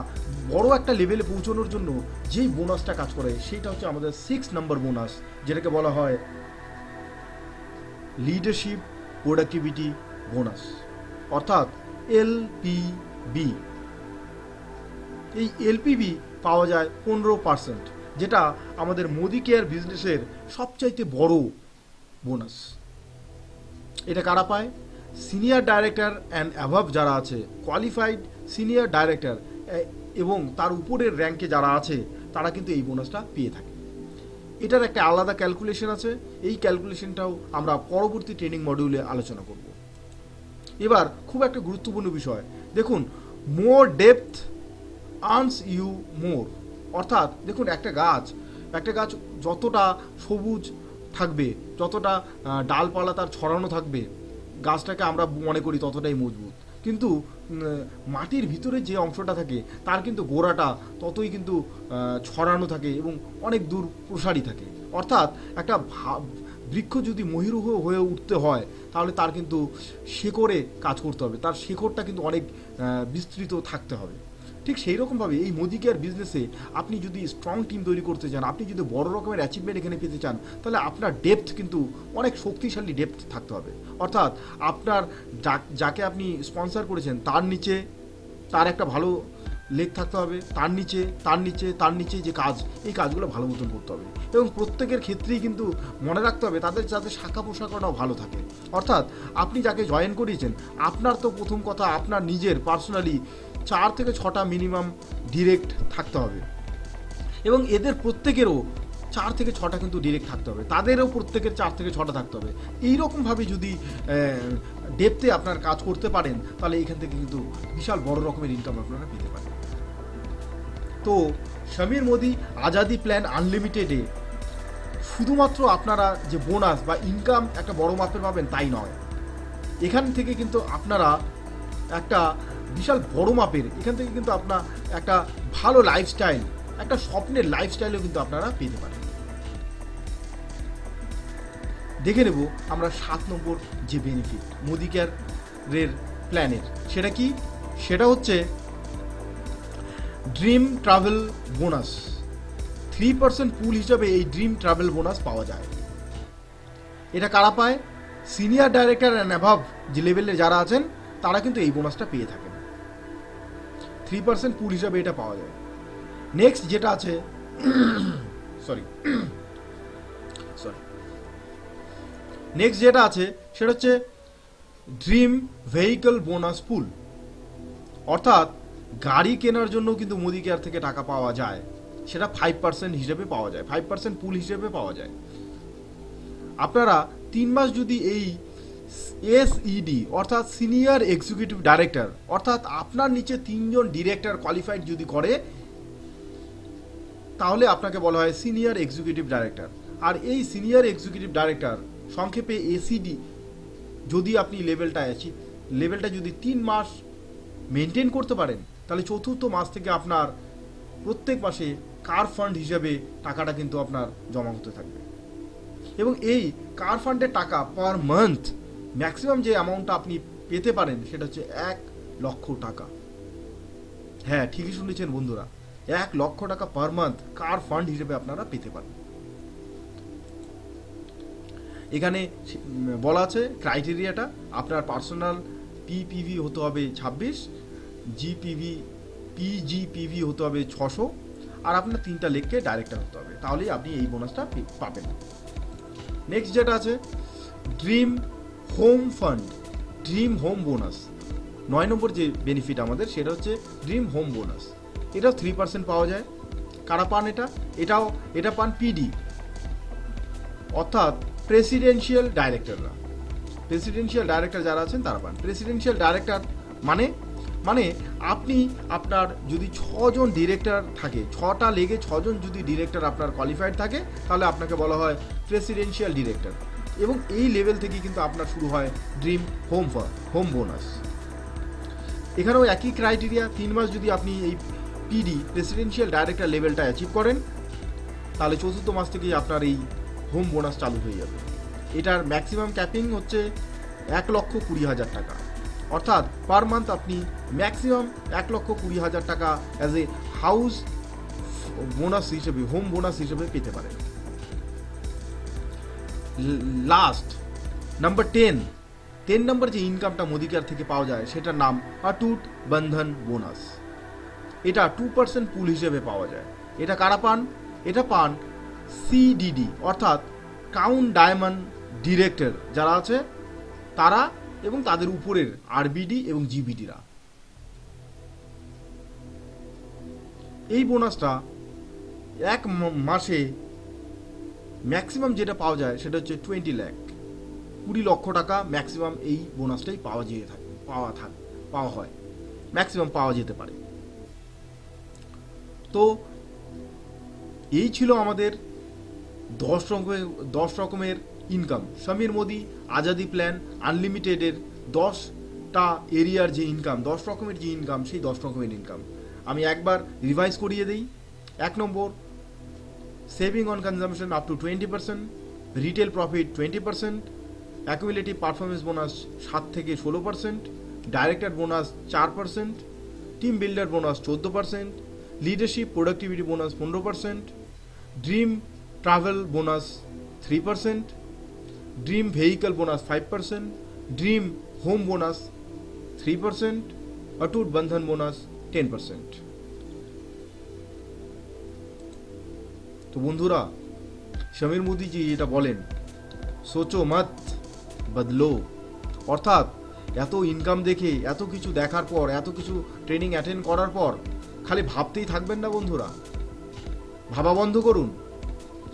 A: বড় একটা লেভেলে পৌঁছানোর জন্য যেই বোনাসটা কাজ করে সেটা হচ্ছে আমাদের 6 নম্বর বোনাস, যেটাকে বলা হয় লিডারশিপ প্রোডাক্টিভিটি বোনাস, অর্থাৎ এলপিবি। এই এলপিবি পাওয়া যায় 15%, যেটা আমাদের মোদি কেয়ার বিজনেসের সবচাইতে বড় বোনাস। এটা কারা পায়? সিনিয়র ডাইরেক্টর অ্যান্ড অ্যাভাব যারা আছে, কোয়ালিফাইড সিনিয়র ডাইরেক্টর এবং তার উপরের র্যাঙ্কে যারা আছে তারা কিন্তু এই বোনাসটা পেয়ে থাকে। এটার একটা আলাদা ক্যালকুলেশন আছে, এই ক্যালকুলেশনটাও আমরা পরবর্তী ট্রেনিং মডিউলে আলোচনা করব। এবার খুব একটা গুরুত্বপূর্ণ বিষয় দেখুন, মোর ডেপথ আর্নস ইউ মোর, অর্থাৎ দেখুন একটা গাছ যতটা সবুজ থাকবে, যতটা ডালপালা তার ছড়ানো থাকবে, গাছটাকে আমরা মনে করি ততটাই মজবুত, কিন্তু মাটির ভিতরে যে অংশটা থাকে তার কিন্তু গোড়াটা ততই কিন্তু ছড়ানো থাকে এবং অনেক দূর প্রসারী থাকে। অর্থাৎ একটা বৃক্ষ যদি মহিরুহ হয়ে উঠতে হয় তাহলে তার কিন্তু শেকড়ে কাজ করতে হবে, তার শেকড়টা কিন্তু অনেক বিস্তৃত থাকতে হবে। ঠিক সেই রকমভাবে এই মোদি কেয়ার বিজনেসে আপনি যদি স্ট্রং টিম তৈরি করতে চান, আপনি যদি বড় রকমের অ্যাচিভমেন্ট এখানে পেতে চান, তাহলে আপনার ডেপথ কিন্তু অনেক শক্তিশালী ডেপথ থাকতে হবে। অর্থাৎ আপনার যাকে আপনি স্পন্সর করেছেন তার নিচে তার একটা ভালো লেগ থাকতে হবে, তার নিচে যে কাজ, এই কাজগুলো ভালো মতন করতে হবে এবং প্রত্যেকের ক্ষেত্রেই কিন্তু মনে রাখতে হবে তাদের যাতে শাখা পোশাকটাও ভালো থাকে। অর্থাৎ আপনি যাকে জয়েন করিয়েছেন আপনার তো প্রথম কথা আপনার নিজের পার্সোনালি 4 থেকে 6টা মিনিমাম ডিরেক্ট থাকতে হবে এবং এদের প্রত্যেকেরও 4 থেকে 6টা কিন্তু ডিরেক্ট থাকতে হবে, তাদেরও প্রত্যেকের 4 থেকে 6টা থাকতে হবে। এইরকমভাবে যদি ডেপথে আপনার কাজ করতে পারেন তাহলে এখান থেকে কিন্তু বিশাল বড় রকমের ইনকাম আপনারা পেতে পারেন। তো সমীর মোদি আজাদি প্ল্যান আনলিমিটেডে শুধুমাত্র আপনারা যে বোনাস বা ইনকাম একটা বড় মাপের পাবেন তাই নয়, এখান থেকে কিন্তু আপনারা একটা বিশাল বড় মাপের, এখান থেকে কিন্তু আপনার একটা ভালো লাইফস্টাইল, একটা স্বপ্নের লাইফস্টাইলও কিন্তু আপনারা পেতে পারেন। দেখে নেব আমরা 7 নম্বর যে বেনিফিট মোদি কেয়ারের প্ল্যানের, সেটা কি? সেটা হচ্ছে ড্রিম ট্রাভেল বোনাস। 3% পুল হিসাবে এই ড্রিম ট্রাভেল বোনাস পাওয়া যায়। এটা কারা পায়? সিনিয়র ডাইরেক্টর অ্যান্ড অ্যাভাব যে লেভেলে যারা আছেন তারা কিন্তু এই বোনাসটা পেয়ে থাকেন। 3% পুল হিসাবে এটা পাওয়া যায়। নেক্সট যেটা আছে সরি নেক্সট যেটা আছে সেটা হচ্ছে ড্রিম ভেহিকল বোনাস পুল। অর্থাৎ গাড়ি কেনার জন্য কিন্তু মোদি কেয়ার থেকে টাকা পাওয়া যায়, সেটা 5% হিসেবে পাওয়া যায়, 5% পুল হিসেবে পাওয়া যায়। আপনারা 3 মাস যদি এই এসইডি অর্থাৎ সিনিয়র এক্সিকিউটিভ ডাইরেক্টর, অর্থাৎ আপনার নিচে 3 জন ডিরেক্টর কোয়ালিফাইড যদি করে, তাহলে আপনাকে বলা হয় সিনিয়র এক্সিকিউটিভ ডাইরেক্টর। আর এই সিনিয়র এক্সিকিউটিভ ডাইরেক্টর, সংক্ষেপে এসিডি, যদি আপনি লেভেলটা যদি 3 মাস মেনটেন করতে পারেন, তাহলে চতুর্থ মাস থেকে আপনার প্রত্যেক মাসে কার ফান্ড হিসেবে টাকাটা কিন্তু আপনার জমা হতে থাকবে। এবং এই কার ফান্ডের টাকা পার মান্থ ম্যাক্সিমাম যে অ্যামাউন্টটা আপনি পেতে পারেন সেটা হচ্ছে 1 লক্ষ টাকা। হ্যাঁ, ঠিকই শুনেছেন বন্ধুরা, 1 লক্ষ টাকা পার মান্থ কার ফান্ড হিসেবে আপনারা পেতে পারেন। এখানে বলা আছে ক্রাইটেরিয়াটা, আপনার পার্সোনাল পিপিভি হতে হবে 26, পিজিপিভি হতে হবে 600, আর আপনার 3টা লেগকে ডাইরেক্টর হতে হবে, তাহলেই আপনি এই বোনাসটা পাবেন। নেক্সট যেটা আছে dream home fund, dream home bonus. 9 নম্বর যে বেনিফিট আমাদের সেটা হচ্ছে ড্রিম হোম বোনাস। এটাও 3% পাওয়া যায়। কারা পান এটা পান পিডি, অর্থাৎ প্রেসিডেন্সিয়াল ডাইরেক্টররা। প্রেসিডেন্সিয়াল ডাইরেক্টর যারা আছেন তারা পান। প্রেসিডেন্সিয়াল ডাইরেক্টর মানে আপনি আপনার যদি 6 জন ডিরেক্টর থাকে, 6টা লেগে 6 জন যদি ডিরেক্টর আপনার কোয়ালিফাইড থাকে, তাহলে আপনাকে বলা হয় প্রেসিডেন্সিয়াল ডিরেক্টর। এবং এই লেভেল থেকে কিন্তু আপনার শুরু হয় ড্রিম হোম বোনাস। এখানেও একই ক্রাইটেরিয়া, 3 মাস যদি আপনি এই পিডি প্রেসিডেন্সিয়াল ডাইরেক্টর লেভেলটা অ্যাচিভ করেন, তাহলে চতুর্থ মাস থেকেই আপনার এই হোম বোনাস চালু হয়ে যাবে। এটার ম্যাক্সিমাম ক্যাপিং হচ্ছে 1,20,000 টাকা, অর্থাৎ পার মান্থ আপনি ম্যাক্সিমাম 1,20,000 টাকা অ্যাজ এ হাউস বোনাস হিসেবে, হোম বোনাস হিসেবে পেতে পারেন। লাস্ট নাম্বার 10 নম্বর যে ইনকামটা মোদি কেয়ার থেকে পাওয়া যায় সেটার নাম অটুট বন্ধন বোনাস। এটা 2% পুল হিসেবে পাওয়া যায়। এটা কারা পান? এটা পান সিডিডি, অর্থাৎ কাউন্ট ডায়মন্ড ডিরেক্টর যারা আছে তারা, এবং তাদের উপরের আরবিডি এবং জিবিডিরা। এই বোনাসটা 1 মাসে ম্যাক্সিমাম যেটা পাওয়া যায় সেটা হচ্ছে 20 লাখ, 20 লক্ষ টাকা ম্যাক্সিমাম এই বোনাসটাই পাওয়া হয়, ম্যাক্সিমাম পাওয়া যেতে পারে। তো এই ছিল আমাদের 10 রকমের ইনকাম। সমীর মোদি আজাদি প্ল্যান আনলিমিটেডের 10টা এরিয়ার যে ইনকাম, 10 রকমের যে ইনকাম, সেই 10 রকমের ইনকাম আমি একবার রিভাইজ করিয়ে দিই। 1 নম্বর, saving on consumption up to 20%, retail profit 20%, accumulative performance bonus 7 থেকে 16%, director bonus 4%, team builder bonus 14%, leadership productivity bonus 15%, dream travel bonus 3%, dream vehicle bonus 5%, dream home bonus 3%, অটুট বন্ধন বোনাস 10%। তো বন্ধুরা, সমীর মোদিজি এটা বলেন, সোচো মত বদলো, অর্থাৎ এত ইনকাম দেখে, এত কিছু দেখার পর, এত কিছু ট্রেনিং অ্যাটেন্ড করার পর খালি ভাবতেই থাকবেন না বন্ধুরা, ভাবা বন্ধ করুন।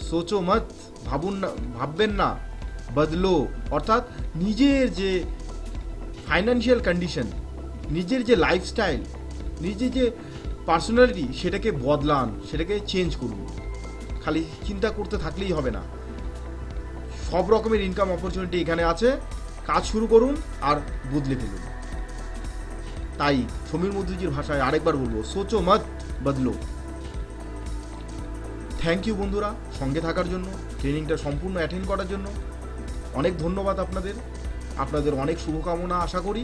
A: সোচো মত, ভাববেন না, বদলো অর্থাৎ নিজের যে ফাইন্যান্সিয়াল কন্ডিশন, নিজের যে লাইফস্টাইল, নিজের যে পার্সোনালিটি, সেটাকে বদলান, সেটাকে চেঞ্জ করুন। খালি চিন্তা করতে থাকলেই হবে না। সব রকমের ইনকাম অপরচুনিটি এখানে আছে, কাজ শুরু করুন আর বদলে ফেলুন। তাই সমীর মুদ্রিজির ভাষায় আরেকবার বলবো, সোচো মত বদলো। থ্যাংক ইউ বন্ধুরা সঙ্গে থাকার জন্য, ট্রেনিংটা সম্পূর্ণ অ্যাটেন্ড করার জন্য অনেক ধন্যবাদ আপনাদের। আপনাদের অনেক শুভকামনা আশা করি।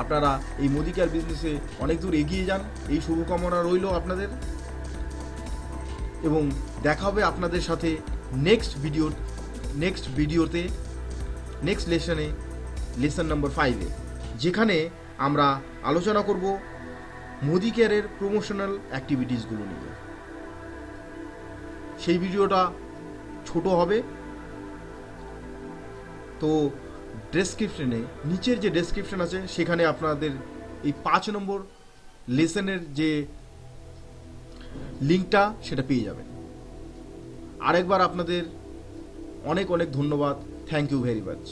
A: আপনারা এই মোদি কেয়ার বিজনেসে অনেক দূর এগিয়ে যান, এই শুভকামনা রইল আপনাদের। এবং দেখা হবে আপনাদের সাথে নেক্সট ভিডিওতে নেক্সট লেসনে, লেসন নম্বর 5-এ, যেখানে আমরা আলোচনা করব মোদি কেয়ারের প্রমোশনাল অ্যাক্টিভিটিসগুলো নিয়ে। সেই ভিডিওটা ছোট হবে, তো ডেসক্রিপশনে, নিচের যে ডেসক্রিপশন আছে সেখানে আপনাদের এই 5 নম্বর লেসনের যে লিঙ্কটা সেটা পেয়ে যাবেন। আরেকবার আপনাদের অনেক অনেক ধন্যবাদ। Thank you very much.